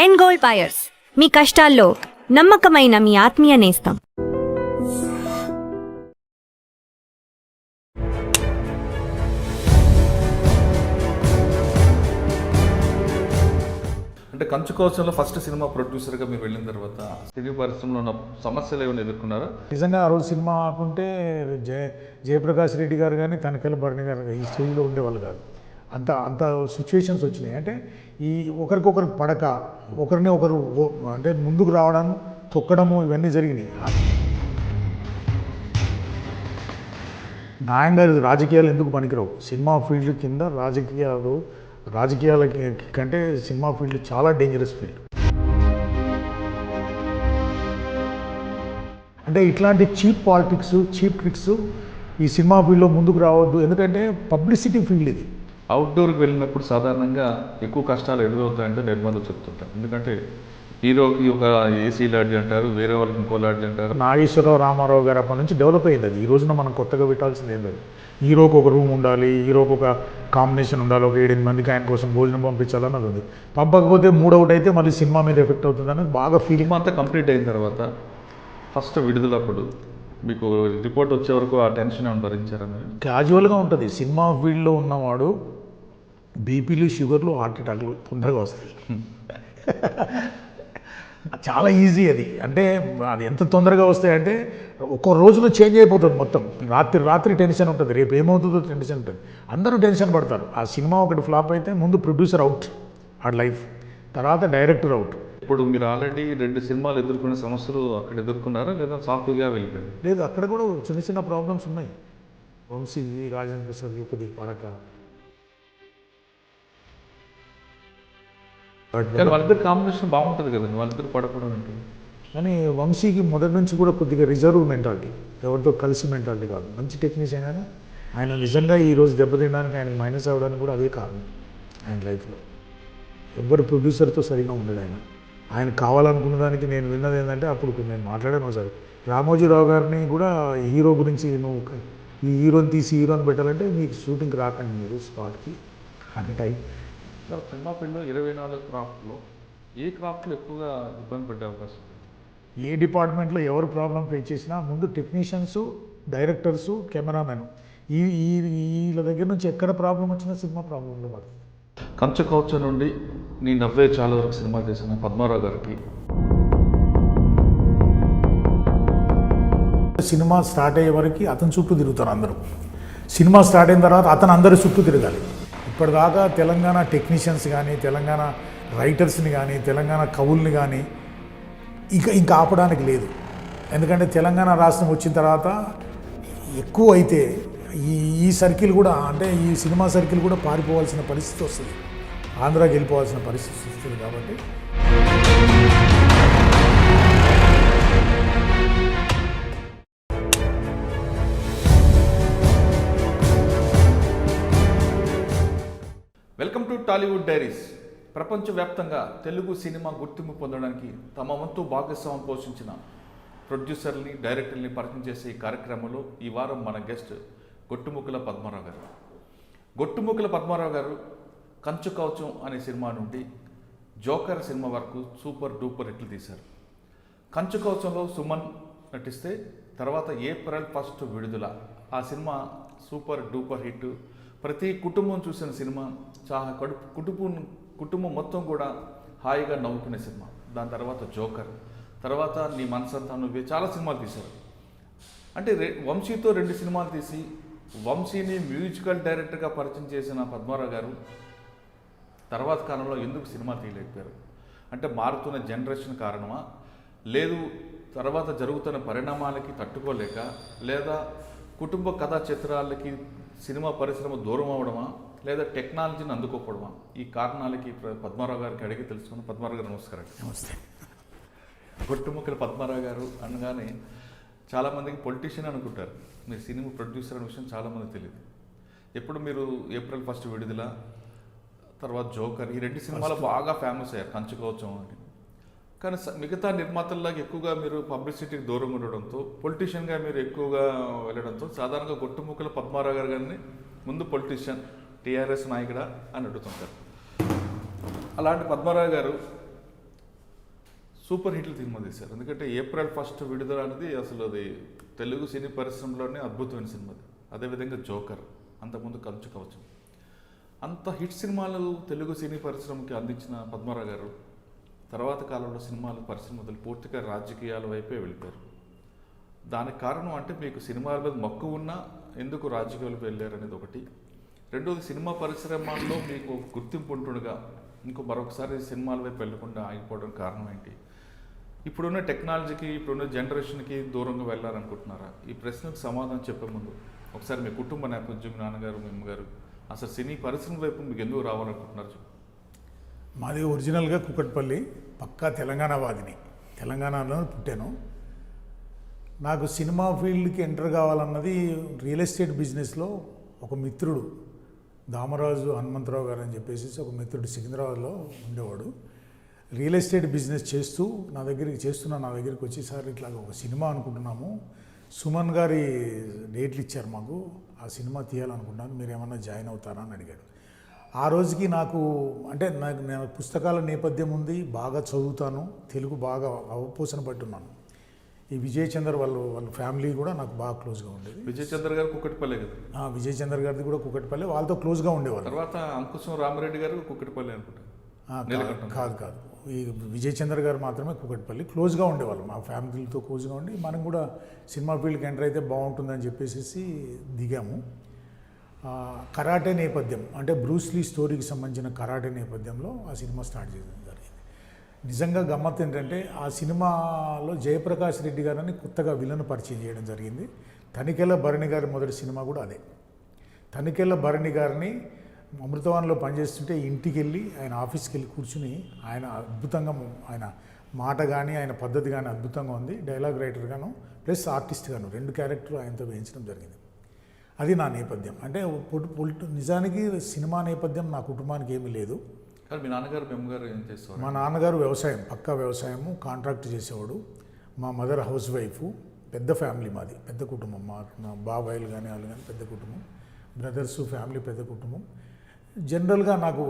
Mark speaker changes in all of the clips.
Speaker 1: End gold buyers, మీ కష్టాల్లో నమ్మకమైన మీ ఆత్మీయ నేస్తం.
Speaker 2: అంటే కంచు కౌశంలో ఫస్ట్ సినిమా ప్రొడ్యూసర్గా మీరు వెళ్ళిన తర్వాత సినీ పరిశ్రమలో ఉన్న సమస్యలు ఏమైనా ఎదుర్కొన్నారా?
Speaker 3: నిజంగా ఆ రోజు సినిమా ఆకుంటే జయప్రకాష్ రెడ్డి గారు కానీ తనకెళ్ళ భరణి గారు ఈ స్టేజ్లో ఉండేవాళ్ళు కాదు. అంత సిచ్యువేషన్స్ వచ్చినాయి. అంటే ఈ ఒకరికొకరు పడక, ఒకరిని ఒకరు అంటే ముందుకు రావడం, తొక్కడము ఇవన్నీ జరిగినాయి. న్యాయంగా రాజకీయాలు ఎందుకు పనికిరావు? సినిమా ఫీల్డ్ కింద రాజకీయాల కంటే సినిమా ఫీల్డ్ చాలా డేంజరస్ ఫీల్డ్. అంటే ఇట్లాంటి చీప్ పాలిటిక్స్, చీప్ ట్రిక్స్ ఈ సినిమా ఫీల్డ్లో ముందుకు రావద్దు. ఎందుకంటే పబ్లిసిటీ ఫీల్డ్ ఇది.
Speaker 2: అవుట్డోర్కి వెళ్ళినప్పుడు సాధారణంగా ఎక్కువ కష్టాలు ఎదురవుతాయంటే నిర్మాతలు చెప్తుంటారు. ఎందుకంటే హీరోకి ఒక ఏసీ లాడ్జ్ అంటారు, వేరే వాళ్ళకి ఇంకో లాడ్జ్ అంటారు.
Speaker 3: నాగేశ్వరరావు రామారావు గారు అప్పటి నుంచి డెవలప్ అయింది అది. ఈ రోజున మనం కొత్తగా పెట్టాల్సింది ఏం లేదు. హీరోకి ఒక రూమ్ ఉండాలి, హీరోకి ఒక కాంబినేషన్ ఉండాలి, ఒక 7-8 మందికి ఆయన కోసం భోజనం పంపించాలన్నది ఉంది. పంపకపోతే మూడవుట్ అయితే మళ్ళీ సినిమా మీద ఎఫెక్ట్ అవుతుంది అనేది బాగా ఫీలింగ్.
Speaker 2: అంతా కంప్లీట్ అయిన తర్వాత ఫస్ట్ విడుదలప్పుడు మీకు రిపోర్ట్ వచ్చే వరకు ఆ టెన్షన్ భరించారని?
Speaker 3: క్యాజువల్గా ఉంటుంది. సినిమా ఫీల్డ్లో ఉన్నవాడు బీపీలు, షుగర్లు, హార్ట్ అటాక్లు తొందరగా వస్తాయి. చాలా ఈజీ అది. అంటే అది ఎంత తొందరగా వస్తాయంటే ఒక్క రోజులో చేంజ్ అయిపోతుంది మొత్తం. రాత్రి టెన్షన్ ఉంటుంది, రేపు ఏమవుతుందో టెన్షన్ ఉంటుంది. అందరూ టెన్షన్ పడతారు. ఆ సినిమా ఒకటి ఫ్లాప్ అయితే ముందు ప్రొడ్యూసర్ అవుట్, ఆ లైఫ్, తర్వాత డైరెక్టర్ అవుట్.
Speaker 2: ఇప్పుడు మీరు ఆల్రెడీ 2 సినిమాలు ఎదుర్కొనే సమస్యలు అక్కడ ఎదుర్కొన్నారా, లేదా సాఫ్ట్గా వెళ్ళిపోయింది?
Speaker 3: లేదు, అక్కడ కూడా చిన్న ప్రాబ్లమ్స్ ఉన్నాయి. వంశీ, రాజేంద్ర ప్రసాద్ కొద్దిగా పడక.
Speaker 2: వాళ్ళిద్దరు కాంబినేషన్ బాగుంటుంది కదండి, వాళ్ళిద్దరు పడకూడదు ఉంటుంది.
Speaker 3: కానీ వంశీకి మొదటి నుంచి కూడా కొద్దిగా రిజర్వ్ మెంటాలిటీ, ఎవరితో కలిసి మెంటాలిటీ కాదు. మంచి టెక్నీషియన్ కానీ ఆయన నిజంగా ఈరోజు దెబ్బతినడానికి, ఆయన మైనస్ అవ్వడానికి కూడా అదే కారణం. ఆయన లైఫ్లో ఎవరు ప్రొడ్యూసర్తో సరిగా ఉండడు. ఆయన కావాలనుకున్న దానికి నేను విన్నది ఏంటంటే, అప్పుడు నేను మాట్లాడాను ఒకసారి, రామోజీరావు గారిని కూడా హీరో గురించి, నువ్వు ఈ హీరోని తీసి హీరోని పెట్టాలంటే మీకు షూటింగ్కి రాకండి మీరు స్పాట్కి అని టైప్.
Speaker 2: సినిమా ఫీల్డ్లో 24 క్రాఫ్ట్లో ఏ క్రాఫ్ట్లో ఎక్కువగా ఇబ్బంది పడే అవకాశం?
Speaker 3: ఏ డిపార్ట్మెంట్లో ఎవరు ప్రాబ్లం ఫేస్ చేసినా ముందు టెక్నీషియన్స్, డైరెక్టర్సు, కెమెరామెన్, వీళ్ళ దగ్గర నుంచి ఎక్కడ ప్రాబ్లం వచ్చినా సినిమా ప్రాబ్లంలో పడుతుంది.
Speaker 2: కంచు కౌచ నుండి నీ నవ్వే చాలా వరకు సినిమా చేసిన పద్మారావు గారికి
Speaker 3: సినిమా స్టార్ట్ అయ్యే వరకు అతని చుట్టూ తిరుగుతారు అందరూ. సినిమా స్టార్ట్ అయిన తర్వాత అతను అందరి చుట్టూ తిరగాలి. ఇప్పటిదాకా తెలంగాణ టెక్నీషియన్స్ కానీ, తెలంగాణ రైటర్స్ని కానీ, తెలంగాణ కవుల్ని కానీ ఇంకా ఆపడానికి లేదు. ఎందుకంటే తెలంగాణ రాష్ట్రం వచ్చిన తర్వాత ఎక్కువ అయితే ఈ సర్కిల్ కూడా, అంటే ఈ సినిమా సర్కిల్ కూడా పారిపోవాల్సిన పరిస్థితి వస్తుంది, ఆంధ్రాకి వెళ్ళిపోవాల్సిన పరిస్థితి వస్తుంది. కాబట్టి
Speaker 2: వెల్కమ్ టు టాలీవుడ్ డైరీస్. ప్రపంచవ్యాప్తంగా తెలుగు సినిమా గుర్తింపు పొందడానికి తమ వంతు భాగస్వామ్యం పోషించిన ప్రొడ్యూసర్ని, డైరెక్టర్ని పరిచయం చేసే ఈ కార్యక్రమంలో ఈ వారం మన గెస్ట్ గొట్టుముక్కల పద్మారావు గారు. గొట్టుముక్కల పద్మారావు గారు కంచు కవచం అనే సినిమా నుండి జోకర్ సినిమా వరకు సూపర్ డూపర్ హిట్లు తీశారు. కంచు కవచంలో సుమన్ నటిస్తే తర్వాత ఏప్రిల్ 1 విడుదల. ఆ సినిమా సూపర్ డూపర్ హిట్. ప్రతి కుటుంబం చూసిన సినిమా, చాలా కుటుంబం మొత్తం కూడా హాయిగా నవ్వుకునే సినిమా. దాని తర్వాత జోకర్, తర్వాత నీ మనసంతా నువ్వే, చాలా సినిమాలు తీశారు. అంటే వంశీతో 2 సినిమాలు తీసి వంశీని మ్యూజికల్ డైరెక్టర్గా పరిచయం చేసిన పద్మారావు గారు తర్వాత కాలంలో ఎందుకు సినిమా తీయలేకపోయారు? అంటే మారుతున్న జనరేషన్ కారణమా, లేదు తర్వాత జరుగుతున్న పరిణామాలకి తట్టుకోలేక, లేదా కుటుంబ కథా చిత్రాలకి సినిమా పరిశ్రమ దూరం అవ్వడమా, లేదా టెక్నాలజీని అందుకోకపోవడమా? ఈ కారణాలకి పద్మారావు గారికి అడిగి తెలుసుకున్నాం. పద్మారావు గారు నమస్కారం.
Speaker 3: నమస్తే.
Speaker 2: గొట్టుముక్కల పద్మారావు గారు అనగానే చాలామందికి పొలిటీషియన్ అనుకుంటారు. మీరు సినిమా ప్రొడ్యూసర్ అనే విషయం చాలామంది తెలియదు. ఎప్పుడు మీరు ఏప్రిల్ 1 విడుదల, తర్వాత జోకర్, ఈ 2 సినిమాలు బాగా ఫేమస్ అయ్యారు, కంచు కవచం అని. కానీ మిగతా నిర్మాతల్లాగా ఎక్కువగా మీరు పబ్లిసిటీకి దూరంగా ఉండడంతో, పొలిటీషియన్గా మీరు ఎక్కువగా వెళ్ళడంతో సాధారణంగా గొట్టుముక్కల పద్మారావు గారు గారిని ముందు పొలిటీషియన్, టీఆర్ఎస్ నాయకుడా అని అడుగుతుంటారు. అలాంటి పద్మారావు గారు సూపర్ హిట్లు సినిమా తీశారు. ఎందుకంటే ఏప్రిల్ 1 విడుదల అనేది అసలు అది తెలుగు సినీ పరిశ్రమలోనే అద్భుతమైన సినిమా. అదేవిధంగా జోకర్, అంతకుముందు కంచు కవచం, అంత హిట్ సినిమాలు తెలుగు సినీ పరిశ్రమకి అందించిన పద్మారావు గారు తర్వాత కాలంలో సినిమాలు పరిశ్రమ వదిలి పూర్తిగా రాజకీయాల వైపే వెళ్ళిపోయారు. దానికి కారణం అంటే మీకు సినిమాల మీద మక్కువ ఉన్నా ఎందుకు రాజకీయాలకు వెళ్ళారు అనేది ఒకటి. రెండోది, సినిమా పరిశ్రమలో మీకు గుర్తింపు ఉంటుండగా ఇంకో మరొకసారి సినిమాల వైపు వెళ్ళకుండా ఆగిపోవడం కారణం ఏంటి? ఇప్పుడున్న టెక్నాలజీకి, ఇప్పుడున్న జనరేషన్కి దూరంగా వెళ్ళాలనుకుంటున్నారా? ఈ ప్రశ్నకు సమాధానం చెప్పే ముందు ఒకసారి మీ కుటుంబ నేపథ్యం, మీ నాన్నగారు, మీ అమ్మగారు, అసలు సినీ పరిశ్రమ వైపు మీకు ఎందుకు రావాలనుకుంటున్నారు?
Speaker 4: మాది ఒరిజినల్గా కుకట్పల్లి, పక్కా తెలంగాణ వాదిని. తెలంగాణలో పుట్టాను. నాకు సినిమా ఫీల్డ్కి ఎంటర్ కావాలన్నది రియల్ ఎస్టేట్ బిజినెస్లో ఒక మిత్రుడు, దామరాజు హనుమంతరావు గారు అని చెప్పేసి ఒక మిత్రుడు సికింద్రాబాద్లో ఉండేవాడు. రియల్ ఎస్టేట్ బిజినెస్ చేస్తూ నా దగ్గరికి వచ్చి, సార్ ఇట్లా ఒక సినిమా అనుకుంటున్నాము, సుమన్ గారి డేట్లు ఇచ్చారు మాకు, ఆ సినిమా తీయాలనుకుంటున్నాను, మీరు ఏమన్నా జాయిన్ అవుతారా అని అడిగాడు. ఆ రోజుకి నాకు అంటే నేను పుస్తకాల నేపథ్యం ఉంది, బాగా చదువుతాను, తెలుగు బాగా అవపోసన పట్టున్నాను. ఈ విజయ్ చంద్ర వాళ్ళ ఫ్యామిలీ కూడా నాకు బాగా క్లోజ్గా ఉండేది.
Speaker 2: విజయ్ చంద్ర గారు కుక్కటిపల్లె కదా?
Speaker 4: విజయ్ చంద్ర గారిది కూడా కుకట్పల్లి, వాళ్ళతో క్లోజ్గా ఉండేవాళ్ళు.
Speaker 2: తర్వాత అంకుశం రామరెడ్డి గారు కుక్కటిపల్లి అనుకుంటా.
Speaker 4: కాదు, ఈ విజయ్ చంద్ర గారు మాత్రమే కుకట్పల్లి. క్లోజ్గా ఉండేవాళ్ళు, మా ఫ్యామిలీతో క్లోజ్గా ఉండి మనం కూడా సినిమా ఫీల్డ్కి ఎంటర్ అయితే బాగుంటుందని చెప్పేసి దిగాము. కరాటే నేపథ్యం అంటే బ్రూస్లీ స్టోరీకి సంబంధించిన కరాటే నేపథ్యంలో ఆ సినిమా స్టార్ట్ చేయడం జరిగింది. నిజంగా గమ్మత్ ఏంటంటే ఆ సినిమాలో జయప్రకాష్ రెడ్డి గారిని కొత్తగా విలన్ పరిచయం చేయడం జరిగింది. తనికెళ్ళ భరణి గారి మొదటి సినిమా కూడా అదే. తనికెళ్ళ భరణి గారిని అమృతవాన్లో పనిచేస్తుంటే ఇంటికి వెళ్ళి ఆయన ఆఫీస్కి వెళ్ళి కూర్చుని ఆయన అద్భుతంగా, ఆయన మాట కానీ ఆయన పద్ధతి కానీ అద్భుతంగా ఉంది. డైలాగ్ రైటర్గాను ప్లస్ ఆర్టిస్ట్గాను 2 క్యారెక్టర్లు ఆయనతో వేయించడం జరిగింది. అది నా నేపథ్యం. అంటే నిజానికి సినిమా నేపథ్యం నా కుటుంబానికి ఏమీ లేదు.
Speaker 2: మీ నాన్నగారు, మీ అమ్మగారు ఏం చేస్తారు?
Speaker 4: మా నాన్నగారు వ్యవసాయం, పక్కా వ్యవసాయము, కాంట్రాక్ట్ చేసేవాడు. మా మదర్ హౌస్ వైఫ్. పెద్ద ఫ్యామిలీ మాది, పెద్ద కుటుంబం. మా బాబాయిలు కానీ వాళ్ళు కానీ పెద్ద కుటుంబం, బ్రదర్స్ ఫ్యామిలీ పెద్ద కుటుంబం. జనరల్గా నాకు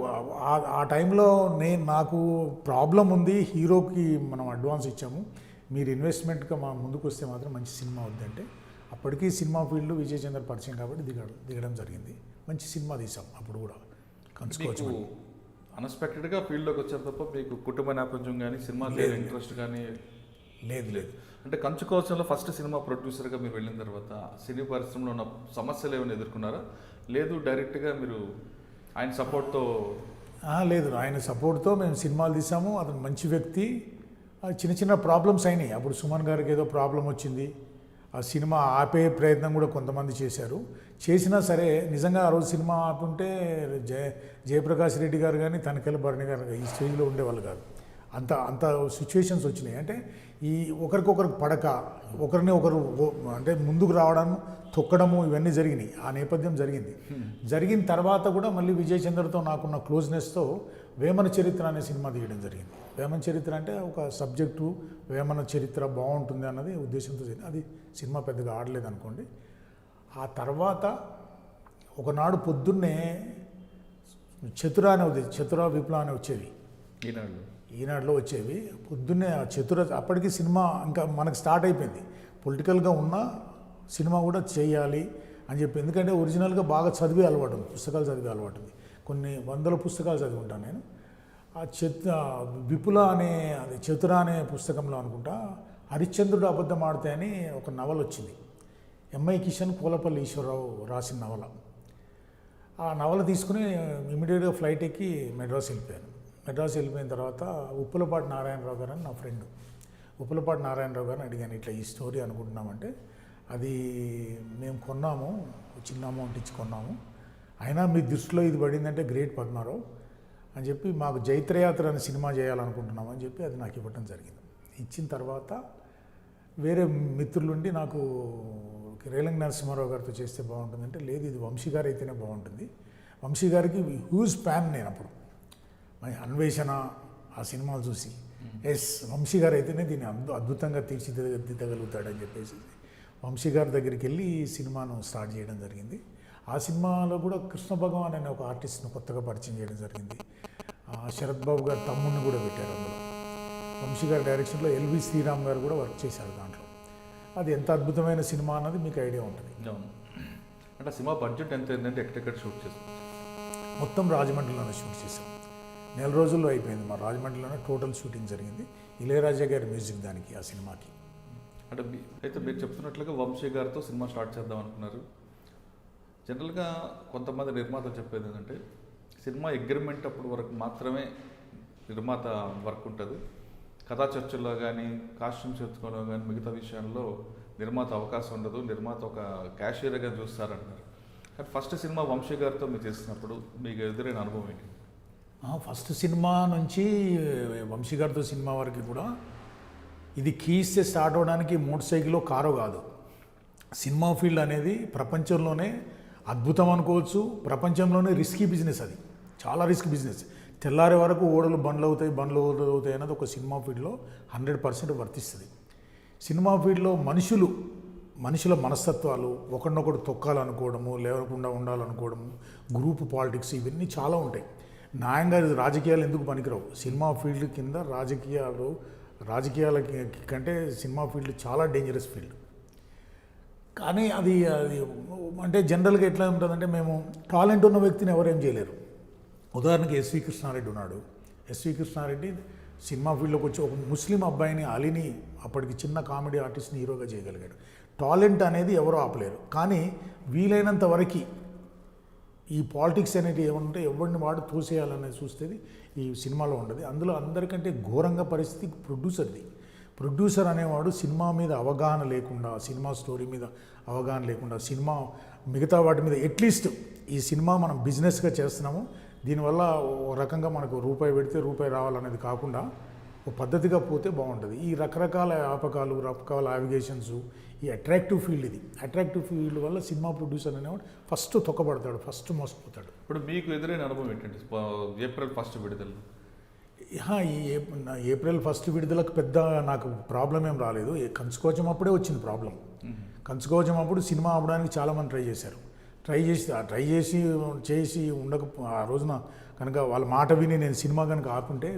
Speaker 4: ఆ టైంలో నాకు ప్రాబ్లం ఉంది, హీరోకి మనం అడ్వాన్స్ ఇచ్చాము, మీరు ఇన్వెస్ట్మెంట్గా మా ముందుకు వస్తే మాత్రం మంచి సినిమా అవుద్దంటే అప్పటికీ సినిమా ఫీల్డ్ విజయ్ చంద్ర పరిచయం కాబట్టి దిగడం జరిగింది. మంచి సినిమా తీసాం అప్పుడు కూడా. కంచుకోవచ్చు
Speaker 2: అన్ఎక్స్పెక్టెడ్గా ఫీల్డ్లోకి వచ్చారు తప్ప మీకు కుటుంబ నేపథ్యం కానీ సినిమా ఇంట్రెస్ట్ కానీ
Speaker 4: లేదు.
Speaker 2: అంటే కంచుకోవచ్చంలో ఫస్ట్ సినిమా ప్రొడ్యూసర్గా మీరు వెళ్ళిన తర్వాత సినీ పరిశ్రమలో ఉన్న సమస్యలు ఏమైనా ఎదుర్కొన్నారా? లేదు డైరెక్ట్గా మీరు ఆయన సపోర్ట్తో?
Speaker 4: లేదు, ఆయన సపోర్ట్తో మేము సినిమాలు తీసాము. అతను మంచి వ్యక్తి. చిన్న చిన్న ప్రాబ్లమ్స్ అయినాయి. అప్పుడు సుమన్ గారికి ఏదో ప్రాబ్లం వచ్చింది, ఆ సినిమా ఆపే ప్రయత్నం కూడా కొంతమంది చేశారు. చేసినా సరే నిజంగా ఆ రోజు సినిమా ఆపుంటే జయప్రకాష్ రెడ్డి గారు కానీ తనికెళ్ళ భరణి గారు ఈ స్టేజ్లో ఉండేవాళ్ళు కాదు. అంత సిచ్యువేషన్స్ వచ్చినాయి. అంటే ఈ ఒకరికొకరికి పడక, ఒకరిని ఒకరు అంటే ముందుకు రావడం, తొక్కడము, ఇవన్నీ జరిగినాయి. ఆ నేపథ్యం జరిగిన తర్వాత కూడా మళ్ళీ విజయ్ చంద్రతో నాకున్న క్లోజ్నెస్తో వేమన చరిత్ర అనే సినిమా తీయడం జరిగింది. వేమన చరిత్ర అంటే ఒక సబ్జెక్టు, వేమన చరిత్ర బాగుంటుంది అన్నది ఉద్దేశంతో అది సినిమా పెద్దగా ఆడలేదు అనుకోండి. ఆ తర్వాత ఒకనాడు పొద్దున్నే చతురా విప్లవ అని వచ్చేవి, ఈనాడులో వచ్చేవి. పొద్దున్నే ఆ అప్పటికి సినిమా ఇంకా మనకు స్టార్ట్ అయిపోయింది. పొలిటికల్గా ఉన్న సినిమా కూడా చేయాలి అని చెప్పి, ఎందుకంటే ఒరిజినల్గా బాగా చదివే అలవాటు ఉంది, పుస్తకాలు చదివే అలవాటు ఉంది. కొన్ని వందల పుస్తకాలు చదివి ఉంటాను నేను. ఆ విపుల అనే చతుర అనే పుస్తకంలో అనుకుంటా హరిశ్చంద్రుడు అబద్ధం ఆడితే అని ఒక నవల వచ్చింది. ఎంఐ కిషన్, పూలపల్లి ఈశ్వరరావు రాసిన నవల. ఆ నవల తీసుకుని ఇమీడియట్గా ఫ్లైట్ ఎక్కి మెడ్రాస్ వెళ్ళిపోయిన తర్వాత ఉప్పులపాటి నారాయణరావు గారు అని నా ఫ్రెండ్, ఉప్పులపాటి నారాయణరావు గారిని అడిగాను, ఇట్లా ఈ స్టోరీ అనుకుంటున్నామంటే, అది మేము కొన్నాము, చిన్న అమౌంట్ ఇచ్చి కొన్నాము, అయినా మీ దృష్టిలో ఇది పడిందంటే గ్రేట్ పద్మారావు అని చెప్పి, మాకు జైత్రయాత్ర అనే సినిమా చేయాలనుకుంటున్నాము అని చెప్పి అది నాకు ఇవ్వటం జరిగింది. ఇచ్చిన తర్వాత వేరే మిత్రులుండి నాకు రేలంగి నరసింహారావు గారితో చేస్తే బాగుంటుందంటే, లేదు ఇది వంశీ గారు అయితేనే బాగుంటుంది. వంశీ గారికి హ్యూజ్ ఫ్యాన్ నేను అప్పుడు, అన్వేషణ ఆ సినిమాలు చూసి, వంశీ గారు అయితేనే దీన్ని అద్భుతంగా తీర్చిదిద్దగలుగుతాడని చెప్పేసి వంశీ గారి దగ్గరికి వెళ్ళి ఈ సినిమాను స్టార్ట్ చేయడం జరిగింది. ఆ సినిమాలో కూడా కృష్ణ భగవాన్ అనే ఒక ఆర్టిస్ట్ను కొత్తగా పరిచయం చేయడం జరిగింది. శరత్ బాబు గారు తమ్ముడిని కూడా పెట్టారు అందులో. వంశీ వంశీ గారి డైరెక్షన్లో ఎల్వి శ్రీరామ్ గారు కూడా వర్క్ చేశారు దాంట్లో. అది ఎంత అద్భుతమైన సినిమా అన్నది మీకు ఐడియా ఉంటుంది.
Speaker 2: అవును. అంటే సినిమా బడ్జెట్ ఎంత ఏంటంటే ఎక్కడెక్కడ షూట్ చేస్తాం?
Speaker 4: మొత్తం రాజమండ్రిలోనే షూట్ చేశాం. 4 రోజుల్లో అయిపోయింది. మా రాజమండ్రిలోనే టోటల్ షూటింగ్ జరిగింది. ఇళయరాజా గారి మ్యూజిక్ దానికి, ఆ సినిమాకి.
Speaker 2: అంటే అయితే మీరు చెప్తున్నట్లుగా వంశీ గారితో సినిమా స్టార్ట్ చేద్దాం అనుకున్నారు. జనరల్గా కొంతమంది నిర్మాతలు చెప్పేది ఏంటంటే సినిమా అగ్రిమెంట్ అప్పుడు వరకు మాత్రమే నిర్మాత వర్క్ ఉంటుంది, కథా చర్చల్లో కానీ కాస్ట్యూమ్స్ ఎత్తుకోవడం కానీ మిగతా విషయాల్లో నిర్మాత అవకాశం ఉండదు, నిర్మాత ఒక క్యాషియర్గా చూస్తారంటారు. కానీ ఫస్ట్ సినిమా వంశీ గారితో మీరు చేసినప్పుడు మీకు ఎదురైన అనుభవం ఏంటి?
Speaker 4: ఫస్ట్ సినిమా నుంచి వంశీ గారితో సినిమా వరకు కూడా ఇది కీ ఇస్తే స్టార్ట్ అవ్వడానికి మోటార్ సైకిల్లో కారో కాదు. సినిమా ఫీల్డ్ అనేది ప్రపంచంలోనే అద్భుతం అనుకోవచ్చు, ప్రపంచంలోనే రిస్కీ బిజినెస్. అది చాలా రిస్క్ బిజినెస్. తెల్లారే వరకు బండ్లు అవుతాయి అన్నది ఒక సినిమా ఫీల్డ్లో 100% వర్తిస్తుంది. సినిమా ఫీల్డ్లో మనుషుల మనస్తత్వాలు, ఒకరినొకరు తొక్కాలనుకోవడము, లేకుండా ఉండాలనుకోవడము, గ్రూప్ పాలిటిక్స్, ఇవన్నీ చాలా ఉంటాయి. న్యాయంగా రాజకీయాలు ఎందుకు పనికిరావు. సినిమా ఫీల్డ్ కింద రాజకీయాల కంటే సినిమా ఫీల్డ్ చాలా డేంజరస్ ఫీల్డ్. కానీ అది అంటే జనరల్గా ఎట్లా ఉంటుందంటే, మేము టాలెంట్ ఉన్న వ్యక్తిని ఎవరేం చేయలేరు. ఉదాహరణకి ఎస్వి కృష్ణారెడ్డి ఉన్నాడు. ఎస్వి కృష్ణారెడ్డి సినిమా ఫీల్డ్లోకి వచ్చి ఒక ముస్లిం అబ్బాయిని, అలీని, అప్పటికి చిన్న కామెడీ ఆర్టిస్ట్ని హీరోగా చేయగలిగాడు. టాలెంట్ అనేది ఎవరో ఆపలేరు. కానీ వీలైనంత వరకు ఈ పాలిటిక్స్ అనేది ఏమంటే ఎవరిని వాడు తోసేయాలనేది చూస్తేది ఈ సినిమాలో ఉండదు. అందులో అందరికంటే ఘోరంగా పరిస్థితి ప్రొడ్యూసర్ది. ప్రొడ్యూసర్ అనేవాడు సినిమా మీద అవగాహన లేకుండా, సినిమా స్టోరీ మీద అవగాహన లేకుండా, సినిమా మిగతా వాటి మీద అట్లీస్ట్ ఈ సినిమా మనం బిజినెస్గా చేస్తున్నాము, దీనివల్ల ఓ రకంగా మనకు రూపాయి పెడితే రూపాయి రావాలనేది కాకుండా ఒక పద్ధతిగా పోతే బాగుంటుంది. ఈ రకరకాల రకరకాల అవిగేషన్స్, ఈ అట్రాక్టివ్ ఫీల్డ్, ఇది అట్రాక్టివ్ ఫీల్డ్ వల్ల సినిమా ప్రొడ్యూసర్ అనేవాడు ఫస్ట్ తొక్కబడతాడు, ఫస్ట్ మోసపోతాడు.
Speaker 2: ఇప్పుడు మీకు ఎదురైన అనుభవం ఏంటంటే ఏప్రిల్ 1 విడుదల?
Speaker 4: ఏప్రిల్ 1 విడుదలకు పెద్ద నాకు ప్రాబ్లం ఏం రాలేదు. కంచుకోవచం అప్పుడే వచ్చింది ప్రాబ్లం. కంచుకోవచం అప్పుడు సినిమా అవ్వడానికి చాలామంది ట్రై చేసి ఆ రోజున కనుక వాళ్ళ మాట విని నేను సినిమా కనుక ఆపుంటే,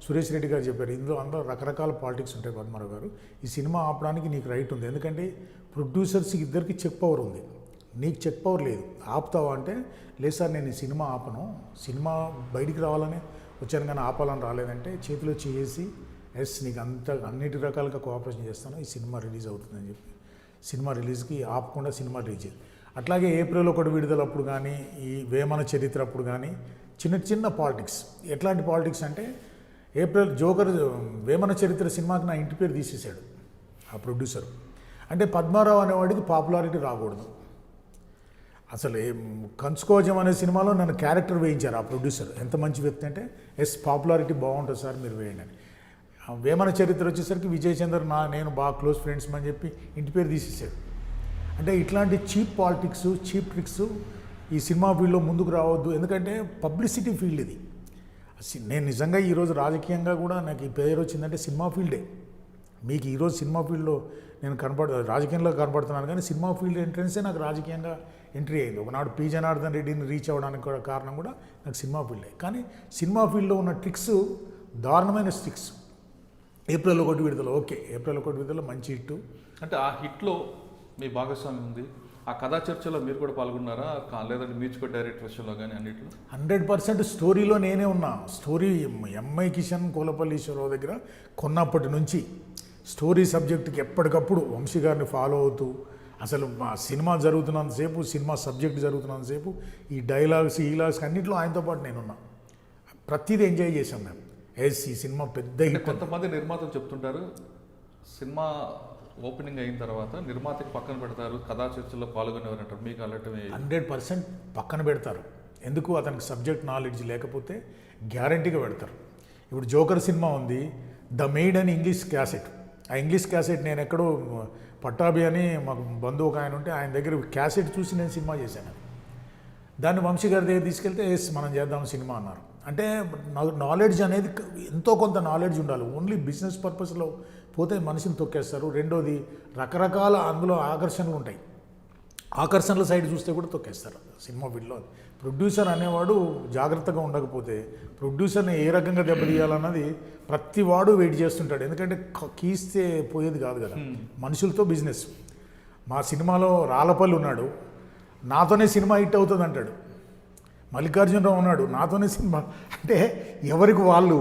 Speaker 4: సురేష్ రెడ్డి గారు చెప్పారు, అందులో రకరకాల పాలిటిక్స్ ఉంటాయి పద్మారావు గారు, ఈ సినిమా ఆపడానికి నీకు రైట్ ఉంది, ఎందుకంటే ప్రొడ్యూసర్స్ ఇద్దరికి చెక్ పవర్ ఉంది, నీకు చెక్ పవర్ లేదు, ఆపుతావా అంటే, లేదు సార్ నేను ఈ సినిమా ఆపను, సినిమా బయటికి రావాలని వచ్చాను కానీ ఆపాలని రాలేదంటే చేతిలో చేసి నీకు అన్నిటి రకాలుగా కోఆపరేషన్ చేస్తాను, ఈ సినిమా రిలీజ్ అవుతుందని చెప్పి సినిమా రిలీజ్కి ఆపకుండా సినిమా రిలీజ్ అయ్యింది. అట్లాగే ఏప్రిల్ 1 విడుదలప్పుడు కానీ, ఈ వేమన చరిత్ర అప్పుడు కానీ చిన్న పాలిటిక్స్. ఎట్లాంటి పాలిటిక్స్ అంటే, జోకర్ వేమన చరిత్ర సినిమాకి నా ఇంటి పేరు తీసేశాడు ఆ ప్రొడ్యూసర్. అంటే పద్మారావు అనేవాడికి పాపులారిటీ రాకూడదు. అసలు కంచుకోవచం అనే సినిమాలో నన్ను క్యారెక్టర్ వేయించారు ఆ ప్రొడ్యూసర్. ఎంత మంచి వ్యక్తి అంటే, పాపులారిటీ బాగుంటుంది సార్ మీరు వేయండి అని. వేమన చరిత్ర వచ్చేసరికి విజయ్ చంద్ర నేను బాగా క్లోజ్ ఫ్రెండ్స్ అని చెప్పి ఇంటి పేరు తీసేసాడు. అంటే ఇట్లాంటి చీప్ పాలిటిక్స్, చీప్ ట్రిక్స్ ఈ సినిమా ఫీల్డ్లో ముందుకు రావద్దు. ఎందుకంటే పబ్లిసిటీ ఫీల్డ్ ఇది. నేను నిజంగా ఈరోజు రాజకీయంగా కూడా నాకు ఈ పేరు వచ్చిందంటే సినిమా ఫీల్డే. మీకు ఈరోజు సినిమా ఫీల్డ్లో నేను రాజకీయంలో కనపడుతున్నాను, కానీ సినిమా ఫీల్డ్ ఎంట్రెన్సే నాకు రాజకీయంగా ఎంట్రీ అయింది. ఒకనాడు పి జనార్దన్ రెడ్డిని రీచ్ అవ్వడానికి కూడా కారణం కూడా నాకు సినిమా ఫీల్డే. కానీ సినిమా ఫీల్డ్లో ఉన్న ట్రిక్స్ దారుణమైన ట్రిక్స్. ఏప్రిల్ 1 విడుదల, ఏప్రిల్ 1 విడుదల మంచి హిట్. అంటే
Speaker 2: ఆ హిట్లో మీ భాగస్వామ్యం ఉంది. ఆ కథా చర్చలో మీరు కూడా పాల్గొన్నారా, లేదంటే మ్యూజికల్ డైరెక్టర్ విషయంలో కానీ అన్నింటిలో?
Speaker 4: 100% స్టోరీలో నేనే ఉన్నా. స్టోరీ ఎంఐ కిషన్ కోలపల్లి ఈశ్వరరావు దగ్గర కొన్నప్పటి నుంచి స్టోరీ సబ్జెక్ట్కి ఎప్పటికప్పుడు వంశీ గారిని ఫాలో అవుతూ, అసలు మా సినిమా జరుగుతున్నంతసేపు, సినిమా సబ్జెక్ట్ జరుగుతున్నంతసేపు ఈ డైలాగ్స్ అన్నింటిలో ఆయనతో పాటు నేనున్నా. ప్రతిదీ ఎంజాయ్ చేశాం మేము. ఈ సినిమా పెద్ద హిట్.
Speaker 2: కొంతమంది నిర్మాతలు చెప్తుంటారు, సినిమా ఓపెనింగ్ అయిన తర్వాత నిర్మాతకి పక్కన పెడతారు, కథా చర్చల్లో పాల్గొనేవారు అంటారు. మీకు అలాంటి?
Speaker 4: 100% పక్కన పెడతారు. ఎందుకు? అతనికి సబ్జెక్ట్ నాలెడ్జ్ లేకపోతే గ్యారంటీగా పెడతారు. ఇప్పుడు జోకర్ సినిమా ఉంది, ద మెయిడ్ అని ఇంగ్లీష్ క్యాసెట్. ఆ ఇంగ్లీష్ క్యాసెట్ నేను ఎక్కడో పట్టాభి అని మాకు బంధువు ఒక ఆయన ఉంటే ఆయన దగ్గర క్యాసెట్ చూసి నేను సినిమా చేశాను. దాన్ని వంశీ గారి దగ్గర తీసుకెళ్తే మనం చేద్దాం సినిమా అన్నారు. అంటే నాలెడ్జ్ అనేది ఎంతో కొంత నాలెడ్జ్ ఉండాలి. ఓన్లీ బిజినెస్ పర్పస్లో పోతే మనిషిని తొక్కేస్తారు. రెండోది రకరకాల అందులో ఆకర్షణలు ఉంటాయి. ఆకర్షణల సైడ్ చూస్తే కూడా తొక్కేస్తారు సినిమా ఫీల్డ్లో. ప్రొడ్యూసర్ అనేవాడు జాగ్రత్తగా ఉండకపోతే ప్రొడ్యూసర్ని ఏ రకంగా దెబ్బతీయాలన్నది ప్రతి వాడు వెయిట్ చేస్తుంటాడు. ఎందుకంటే కీస్తే పోయేది కాదు కదా, మనుషులతో బిజినెస్. మా సినిమాలో రాళ్ళపల్లి ఉన్నాడు, నాతోనే సినిమా హిట్ అవుతుంది అంటాడు. మల్లికార్జునరావు ఉన్నాడు, నాతోనే సినిమా. అంటే ఎవరికి వాళ్ళు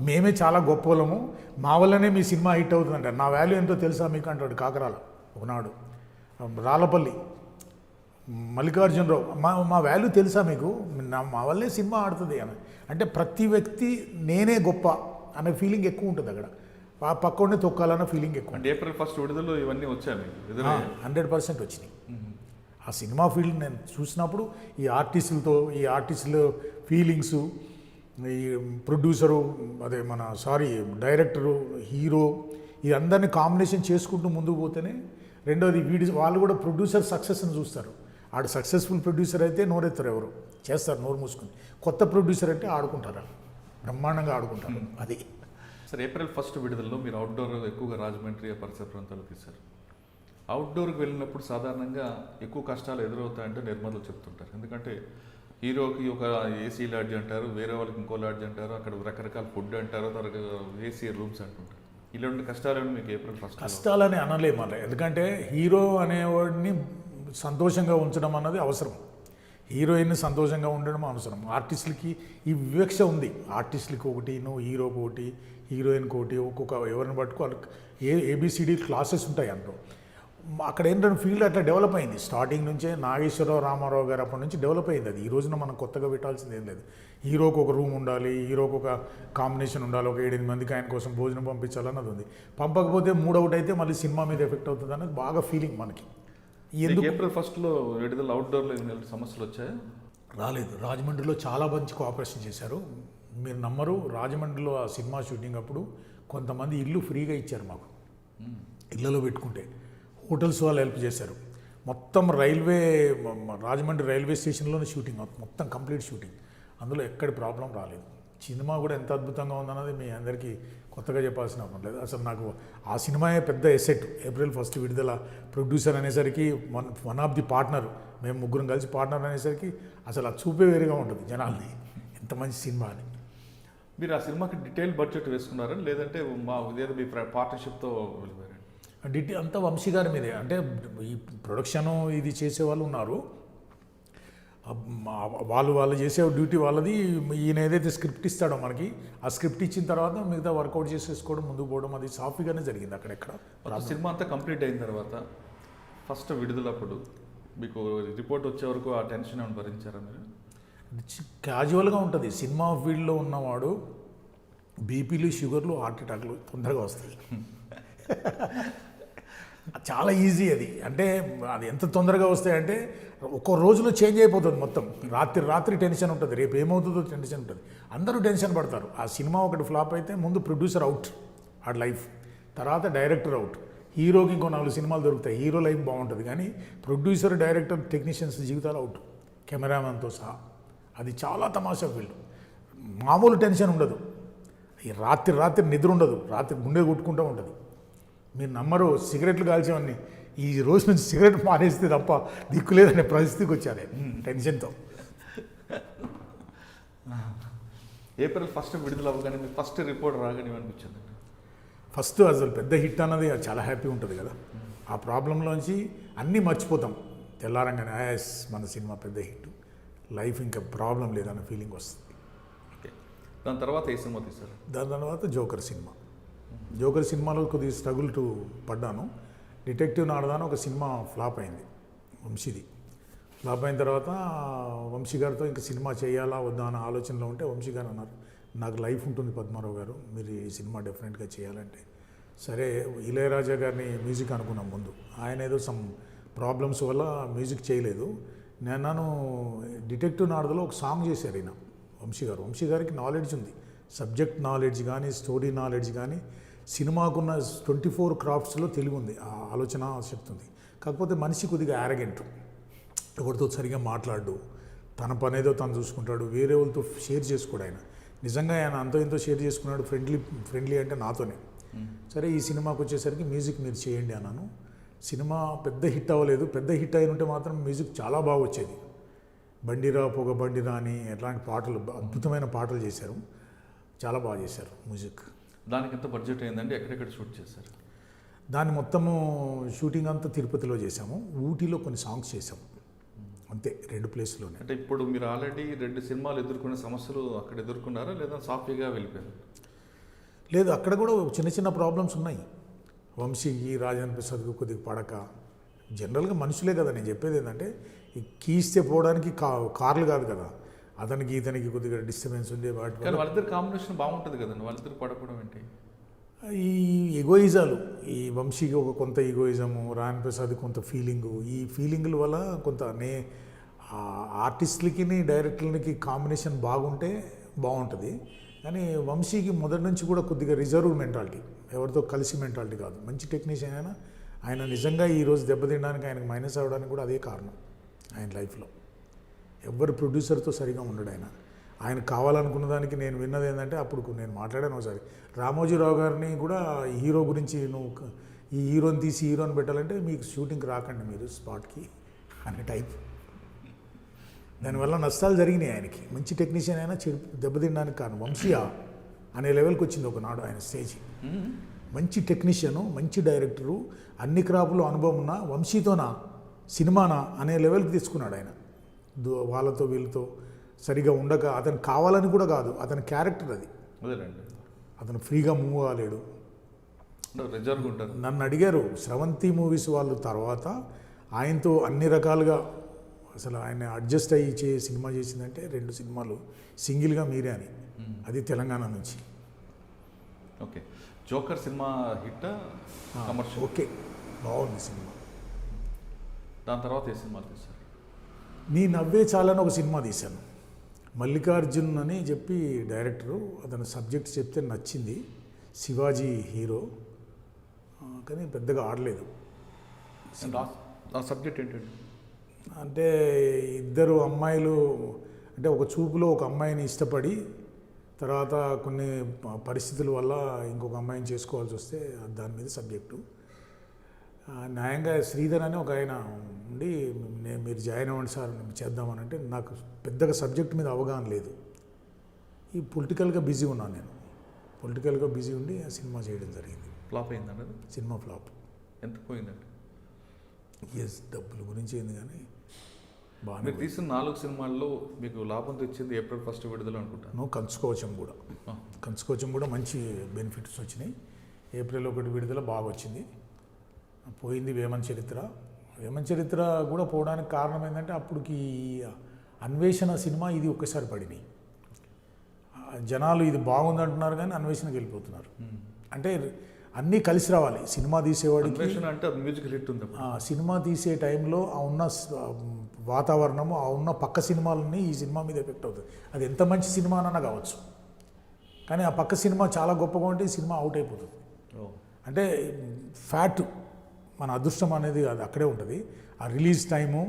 Speaker 4: మేమే చాలా గొప్ప వాళ్ళము, మా వల్లనే మీ సినిమా హిట్ అవుతుంది అంటాడు. నా వాల్యూ ఎంతో తెలుసా మీకు అంటాడు కాకరాల ఒకనాడు. రాళ్ళపల్లి, మల్లికార్జునరావు, మా వాల్యూ తెలుసా మీకు, మా వల్లే సినిమా ఆడుతుంది అని. అంటే ప్రతి వ్యక్తి నేనే గొప్ప అనే ఫీలింగ్ ఎక్కువ ఉంటుంది అక్కడ, పక్కనే తొక్కాలన్న ఫీలింగ్ ఎక్కువ.
Speaker 2: అంటే April 1 విడుదలలో ఇవన్నీ వచ్చాయి
Speaker 4: 100% వచ్చినాయి. ఆ సినిమా ఫీల్డ్ నేను చూసినప్పుడు ఈ ఆర్టిస్టుల ఫీలింగ్స్, ఈ ప్రొడ్యూసరు, అదే డైరెక్టరు, హీరో, ఈ అందరినీ కాంబినేషన్ చేసుకుంటూ ముందుకు పోతేనే. రెండోది వాళ్ళు కూడా ప్రొడ్యూసర్ సక్సెస్ని చూస్తారు. ఆడు సక్సెస్ఫుల్ ప్రొడ్యూసర్ అయితే నోరెత్తారు, ఎవరు చేస్తారు నోరు మూసుకుని. కొత్త ప్రొడ్యూసర్ అంటే ఆడుకుంటారు, బ్రహ్మాండంగా ఆడుకుంటారు. అది
Speaker 2: సార్ April 1 విడుదలలో మీరు అవుట్డోర్ ఎక్కువగా రాజమండ్రి పరిసర ప్రాంతాలు తీశారు. అవుట్డోర్కి వెళ్ళినప్పుడు సాధారణంగా ఎక్కువ కష్టాలు ఎదురవుతాయంటే నిర్మాతలు చెప్తుంటారు. ఎందుకంటే హీరోకి ఒక ఏసీ లాడ్జ్ అంటారు, వేరే వాళ్ళకి ఇంకో లాడ్జ్ అంటారు, అక్కడ రకరకాల ఫుడ్ అంటారు, తర్వాత ఏసీ రూమ్స్ అంటుంటారు. ఇలాంటి కష్టాలను మీకు April 1
Speaker 4: కష్టాలని అనలేము అలా. ఎందుకంటే హీరో అనేవాడిని సంతోషంగా ఉంచడం అన్నది అవసరం, హీరోయిన్ని సంతోషంగా ఉండడం అవసరం. ఆర్టిస్టులకి ఈ వివక్ష ఉంది, ఆర్టిస్టులకి ఒకటి, హీరోకి ఒకటి, హీరోయిన్కి ఒకటి, ఒక్కొక్క ఎవరిని పట్టుకో ఏబిసిడి క్లాసెస్ ఉంటాయి అందులో. అక్కడ ఏంటంటే ఫీల్డ్ అట్లా డెవలప్ అయింది స్టార్టింగ్ నుంచే. నాగేశ్వరరావు రామారావు గారు అప్పటి నుంచి డెవలప్ అయింది అది. ఈ రోజున మనం కొత్తగా పెట్టాల్సింది ఏం లేదు. హీరోకి ఒక రూమ్ ఉండాలి, హీరోకి ఒక కాంబినేషన్ ఉండాలి, ఒక 7-8 మందికి ఆయన కోసం భోజనం పంపించాలన్నది ఉంది. పంపకపోతే మూడవుట్ అయితే మళ్ళీ సినిమా మీద ఎఫెక్ట్ అవుతుంది అన్నది బాగా ఫీలింగ్ మనకి.
Speaker 2: ఎందుకు April 1 విడుదల అవుట్డోర్లో ఏమైనా సమస్యలు వచ్చాయా?
Speaker 4: రాలేదు. రాజమండ్రిలో చాలా మంచి కోఆపరేషన్ చేశారు. మీరు నమ్మరు, రాజమండ్రిలో ఆ సినిమా షూటింగ్ అప్పుడు కొంతమంది ఇల్లు ఫ్రీగా ఇచ్చారు మాకు, ఇళ్లలో పెట్టుకుంటే. హోటల్స్ వాళ్ళు హెల్ప్ చేశారు. మొత్తం రాజమండ్రి రైల్వే స్టేషన్లోనే షూటింగ్, మొత్తం కంప్లీట్ షూటింగ్. అందులో ఎక్కడి ప్రాబ్లం రాలేదు. సినిమా కూడా ఎంత అద్భుతంగా ఉందన్నది మీ అందరికీ కొత్తగా చెప్పాల్సిన అవసరం లేదు. అసలు నాకు ఆ సినిమాయే పెద్ద ఎసెట్. April 1 విడుదల, ప్రొడ్యూసర్ అనేసరికి వన్ ఆఫ్ ది పార్ట్నర్, మేము ముగ్గురం కలిసి పార్ట్నర్ అనేసరికి అసలు ఆ చూపే వేరుగా ఉంటుంది జనాల్ని, ఎంత మంచి సినిమా అని.
Speaker 2: మీరు ఆ సినిమాకి డీటెయిల్ బడ్జెట్ వేసుకున్నారా, లేదంటే ఏదో మీ పార్ట్నర్షిప్తో వెళ్ళిపోయారు?
Speaker 4: అంతా వంశీ గారి మీదే. అంటే ఈ ప్రొడక్షను ఇది చేసేవాళ్ళు ఉన్నారు, వాళ్ళు చేసే డ్యూటీ వాళ్ళది. ఈయన ఏదైతే స్క్రిప్ట్ ఇస్తాడో మనకి, ఆ స్క్రిప్ట్ ఇచ్చిన తర్వాత మిగతా వర్కౌట్ చేసేసుకోవడం, ముందుకు పోవడం, అది సాఫీగానే జరిగింది అక్కడెక్కడ.
Speaker 2: సినిమా అంతా కంప్లీట్ అయిన తర్వాత ఫస్ట్ విడుదలప్పుడు మీకు రిపోర్ట్ వచ్చే వరకు ఆ టెన్షన్ ఏమైనా భరించారా మీరు?
Speaker 4: క్యాజువల్గా ఉంటుంది. సినిమా ఫీల్డ్లో ఉన్నవాడు బీపీలు, షుగర్లు, హార్ట్ అటాక్లు తొందరగా వస్తాయి. చాలా ఈజీ అది. అంటే అది ఎంత తొందరగా వస్తాయంటే ఒక్కో రోజులో చేంజ్ అయిపోతుంది మొత్తం. రాత్రి టెన్షన్ ఉంటుంది, రేపు ఏమవుతుందో టెన్షన్ ఉంటుంది, అందరూ టెన్షన్ పడతారు. ఆ సినిమా ఒకటి ఫ్లాప్ అయితే ముందు ప్రొడ్యూసర్ అవుట్, ఆ లైఫ్, తర్వాత డైరెక్టర్ అవుట్, హీరోకి ఇంకో 4 సినిమాలు దొరుకుతాయి, హీరో లైఫ్ బాగుంటుంది. కానీ ప్రొడ్యూసర్, డైరెక్టర్, టెక్నీషియన్స్ జీవితాలు అవుట్, కెమెరామెన్తో సహా. అది చాలా తమాషా ఫీల్డ్. మామూలు టెన్షన్ ఉండదు. ఈ రాత్రి నిద్ర ఉండదు, రాత్రి గుండె కొట్టుకుంటూ ఉంటుంది. మీరు నమ్మరు, సిగరెట్లు కాల్చేవన్నీ ఈ రోజు నుంచి సిగరెట్ మానేస్తే తప్ప దిక్కు లేదనే పరిస్థితికి వచ్చాను టెన్షన్తో.
Speaker 2: April 1 విడుదల అవ్వగానే మీ ఫస్ట్ రిపోర్ట్ రాగానే అనిపించింది?
Speaker 4: ఫస్ట్ అసలు పెద్ద హిట్ అన్నది చాలా హ్యాపీ ఉంటుంది కదా. ఆ ప్రాబ్లంలోంచి అన్నీ మర్చిపోతాం. తెల్లారంగానే మన సినిమా పెద్ద హిట్, లైఫ్ ఇంకా ప్రాబ్లం లేదన్న ఫీలింగ్ వస్తుంది.
Speaker 2: దాని తర్వాత ఏ సినిమా తీశారు?
Speaker 4: దాని తర్వాత జోకర్ సినిమాలో కొద్దిగా స్ట్రగుల్ పడ్డాను. డిటెక్టివ్ నాడదాను ఒక సినిమా ఫ్లాప్ అయింది, వంశీది. ఫ్లాప్ అయిన తర్వాత వంశీ గారితో ఇంకా సినిమా చేయాలా వద్దా అన్న ఆలోచనలో ఉంటే వంశీ గారు అన్నారు, నాకు లైఫ్ ఉంటుంది పద్మారావు గారు, మీరు ఈ సినిమా డెఫినెట్గా చేయాలంటే. సరే, ఇళయరాజా గారిని మ్యూజిక్ అనుకున్నాం ముందు. ఆయన ఏదో సమ్ ప్రాబ్లమ్స్ వల్ల మ్యూజిక్ చేయలేదు. నేను డిటెక్టివ్ నాడదలో ఒక సాంగ్ చేశారు ఈయన వంశీ గారికి నాలెడ్జ్ ఉంది, సబ్జెక్ట్ నాలెడ్జ్ కానీ, స్టోరీ నాలెడ్జ్ కానీ, సినిమాకున్న 24 క్రాఫ్ట్స్లో తెలివి ఉంది, ఆ ఆలోచన శక్తి ఉంది. కాకపోతే మనిషి కొద్దిగా యారగెంట్, ఎవరితో సరిగా మాట్లాడు, తన పనేదో తను చూసుకుంటాడు, వేరే వాళ్ళతో షేర్ చేసుకోడు. ఆయన నిజంగా ఆయన అంతో ఎంతో షేర్ చేసుకున్నాడు, ఫ్రెండ్లీ అంటే నాతోనే. సరే, ఈ సినిమాకి వచ్చేసరికి మ్యూజిక్ మీరు చేయండి అన్నాను. సినిమా పెద్ద హిట్ అవ్వలేదు. పెద్ద హిట్ అయిన ఉంటే మాత్రం మ్యూజిక్ చాలా బాగా వచ్చేది. బండిరా పొగ బండిరా అని ఎట్లాంటి పాటలు, అద్భుతమైన పాటలు చేశారు. చాలా బాగా చేశారు మ్యూజిక్.
Speaker 2: దానికి ఎంత బడ్జెట్ అయిందండి? ఎక్కడెక్కడ షూట్ చేశారు?
Speaker 4: దాన్ని మొత్తము షూటింగ్ అంతా తిరుపతిలో చేసాము, ఊటీలో కొన్ని సాంగ్స్ చేసాము, అంతే 2 ప్లేస్లోనే.
Speaker 2: అంటే ఇప్పుడు మీరు ఆల్రెడీ 2 సినిమాలు ఎదుర్కొనే సమస్యలు అక్కడ ఎదుర్కొన్నారా, లేదా సాఫీగా వెళ్ళిపోయారు?
Speaker 4: లేదు, అక్కడ కూడా చిన్న చిన్న ప్రాబ్లమ్స్ ఉన్నాయి. వంశీకి, రాజేంద్ర ప్రసాద్కి కొద్దిగా పడక, జనరల్గా మనుషులే కదా. నేను చెప్పేది ఏంటంటే, ఈ కీస్తే పోవడానికి కార్లు కాదు కదా, అతనికి ఇతనికి కొద్దిగా డిస్టర్బెన్స్ ఉండే వాటి
Speaker 2: కానీ వాళ్ళిద్దరు కాంబినేషన్ బాగుంటుంది కదండి, వాళ్ళిద్దరు పడకపోవడం ఏంటి?
Speaker 4: ఈ ఎగోయిజాలు, ఈ వంశీకి ఒక కొంత ఈగోయిజము, రాయన్ ప్రసాద్ కొంత ఫీలింగు, ఈ ఫీలింగుల వల్ల కొంత ఆర్టిస్టులకి డైరెక్టర్లకి కాంబినేషన్ బాగుంటే బాగుంటుంది. కానీ వంశీకి మొదటి నుంచి కూడా కొద్దిగా రిజర్వ్ మెంటాలిటీ, ఎవరితో కలిసి మెంటాలిటీ కాదు. మంచి టెక్నీషియన్ అయినా ఆయన నిజంగా ఈరోజు దెబ్బతినడానికి, ఆయనకు మైనస్ అవ్వడానికి కూడా అదే కారణం. ఆయన లైఫ్లో ఎవరు ప్రొడ్యూసర్తో సరిగా ఉండడు. ఆయన కావాలనుకున్న దానికి నేను విన్నది ఏంటంటే, అప్పుడు నేను మాట్లాడాను ఒకసారి, రామోజీరావు గారిని కూడా హీరో గురించి, నువ్వు ఈ హీరోని తీసి హీరోని పెట్టాలంటే మీకు షూటింగ్కి రాకండి మీరు స్పాట్కి అనే టైప్. దానివల్ల నష్టాలు జరిగినాయి ఆయనకి. మంచి టెక్నీషియన్ అయినా దెబ్బతినడానికి కారణం వంశీయా అనే లెవెల్కి వచ్చింది ఒకనాడు ఆయన స్టేజ్. మంచి టెక్నీషియను, మంచి డైరెక్టరు, అన్ని క్రాపులు అనుభవం ఉన్న వంశీతోనా సినిమానా అనే లెవెల్కి తీసుకున్నాడు ఆయన. వాళ్ళతో వీళ్ళతో సరిగా ఉండక, అతను కావాలని కూడా కాదు, అతని క్యారెక్టర్ అది.
Speaker 2: అదేనండి,
Speaker 4: అతను ఫ్రీగా మూవ్ అవ్వలేడు.
Speaker 2: రిజర్వ్ ఉంటారు.
Speaker 4: నన్ను అడిగారు శ్రవంతి మూవీస్ వాళ్ళు తర్వాత ఆయనతో అన్ని రకాలుగా అసలు ఆయన అడ్జస్ట్ అయ్యి సినిమా చేసిందంటే 2 సినిమాలు సింగిల్గా మీరే అని, అది తెలంగాణ నుంచి.
Speaker 2: Okay, joker cinema hit commercial?
Speaker 4: Okay, బాగుంది సినిమా.
Speaker 2: దాని తర్వాత ఏ సినిమాలు తీశారు?
Speaker 4: నీ నవ్వే చాలని ఒక సినిమా తీశాను. మల్లికార్జున్ అని చెప్పి డైరెక్టరు, అతను సబ్జెక్ట్ చెప్తే నచ్చింది. శివాజీ హీరో, కానీ పెద్దగా ఆడలేదు.
Speaker 2: ఆ సబ్జెక్ట్ ఏంటండి?
Speaker 4: అంటే 2 అమ్మాయిలు, అంటే ఒక చూపులో ఒక అమ్మాయిని ఇష్టపడి తర్వాత కొన్ని పరిస్థితుల వల్ల ఇంకొక అమ్మాయిని చేసుకోవాల్సి వస్తే దాని మీద సబ్జెక్టు. న్యాయంగా శ్రీధర్ అని ఒక ఆయన ఉండి, మీరు జాయిన్ అవ్వండి సార్ చేద్దామని అంటే, నాకు పెద్దగా సబ్జెక్ట్ మీద అవగాహన లేదు. ఈ పొలిటికల్గా బిజీ ఉన్నాను నేను. పొలిటికల్గా బిజీ ఉండి ఆ సినిమా చేయడం జరిగింది.
Speaker 2: ఫ్లాప్ అయిందండి అది?
Speaker 4: Cinema flop.
Speaker 2: ఎంత పోయిందండి?
Speaker 4: డబ్బుల గురించి ఏంది కానీ బాగా.
Speaker 2: మీరు తీసిన 4 సినిమాల్లో మీకు లాభం తెచ్చింది ఏప్రిల్ 1 విడుదల అనుకుంటాను.
Speaker 4: కంచుకోవచం కూడా, కంచుకోవచం కూడా మంచి బెనిఫిట్స్ వచ్చినాయి. ఏప్రిల్ 1 విడుదల బాగా వచ్చింది. పోయింది వేమన్ చరిత్ర. వేమన్ చరిత్ర కూడా పోవడానికి కారణం ఏంటంటే, అప్పటికి అన్వేషణ సినిమా ఇది ఒక్కసారి పడినాయి. జనాలు ఇది బాగుంది అంటున్నారు కానీ అన్వేషణకి వెళ్ళిపోతున్నారు. అంటే అన్నీ కలిసి రావాలి సినిమా తీసేవాడికి.
Speaker 2: అంటే మ్యూజిక్ హిట్ ఉంది.
Speaker 4: సినిమా తీసే టైంలో ఆ ఉన్న వాతావరణము, ఆ ఉన్న పక్క సినిమాలన్నీ ఈ సినిమా మీద ఎఫెక్ట్ అవుతుంది. అది ఎంత మంచి సినిమా అన్నా కావచ్చు, కానీ ఆ పక్క సినిమా చాలా గొప్పగా ఉంటే ఈ సినిమా అవుట్ అయిపోతుంది. అంటే ఫ్యాట్, మన అదృష్టం అనేది అది అక్కడే ఉంటుంది. ఆ రిలీజ్ టైము,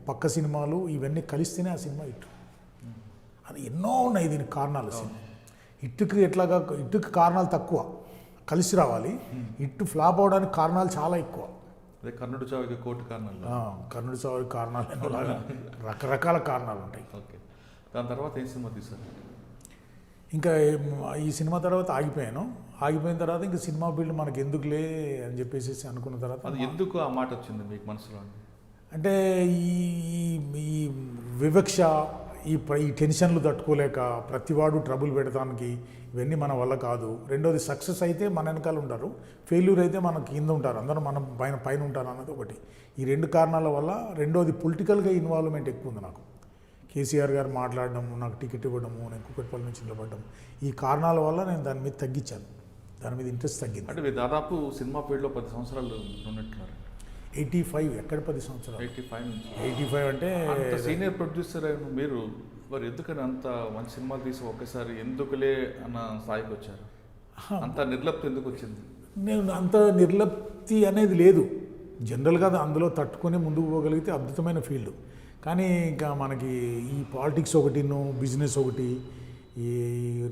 Speaker 4: పక్క సినిమాలు ఇవన్నీ కలిస్తేనే ఆ సినిమా హిట్. అది ఎన్నో ఉన్నాయి దీనికి కారణాలు. సినిమా హిట్కి కారణాలు తక్కువ, కలిసి రావాలి. హిట్ ఫ్లాప్ అవడానికి కారణాలు చాలా ఎక్కువ.
Speaker 2: అదే కర్ణుడి చావుకి కోటి కారణాలు.
Speaker 4: కర్ణుడి చావుకి కారణాలు లాగా రకరకాల కారణాలు ఉంటాయి.
Speaker 2: ఓకే, దాని తర్వాత ఏ సినిమా తీశారు?
Speaker 4: ఇంకా ఈ సినిమా తర్వాత ఆగిపోయిన తర్వాత ఇంకా సినిమా ఫీల్డ్ మనకి ఎందుకులే అని చెప్పేసి అనుకున్న తర్వాత.
Speaker 2: అది ఎందుకు ఆ మాట వచ్చింది మీకు మనసులో?
Speaker 4: అంటే ఈ వివక్ష, ఈ టెన్షన్లు తట్టుకోలేక ప్రతివాడు ట్రబుల్ పెడతానికి, ఇవన్నీ మన వల్ల కాదు. రెండోది, సక్సెస్ అయితే మన వెనకాల ఉంటారు, ఫెయిల్యూర్ అయితే మన కింద ఉంటారు, అందరూ మనం పైన ఉంటారు అన్నది ఒకటి. ఈ 2 కారణాల వల్ల. రెండోది, పొలిటికల్గా ఇన్వాల్వ్మెంట్ ఎక్కువ ఉంది నాకు. కేసీఆర్ గారు మాట్లాడడము, నాకు టికెట్ ఇవ్వడము, నేను కుక్కట్పల్లి నుంచి నిలబడ్డం, ఈ కారణాల వల్ల నేను దాని మీద తగ్గించాను. దాని మీద ఇంట్రెస్ట్ తగ్గింది.
Speaker 2: అంటే మీరు దాదాపు సినిమా ఫీల్డ్లో 10 సంవత్సరాలు ఉన్నట్టున్నారు.
Speaker 4: 85 ఎక్కడ 10 సంవత్సరాలు?
Speaker 2: 85 నుంచి.
Speaker 4: 85 అంటే
Speaker 2: సీనియర్ ప్రొడ్యూసర్ అయిన మీరు మరి ఎందుకని అంత మంచి సినిమాలు తీసి ఒక్కసారి ఎందుకులే అన్న స్థాయికి వచ్చారు? అంత నిర్లప్తి ఎందుకు వచ్చింది?
Speaker 4: నేను అంత నిర్లప్తి అనేది లేదు. జనరల్గా అందులో తట్టుకొని ముందుకు పోగలిగితే అద్భుతమైన ఫీల్డ్. కానీ ఇంకా మనకి ఈ పాలిటిక్స్ ఒకటి, బిజినెస్ ఒకటి, ఈ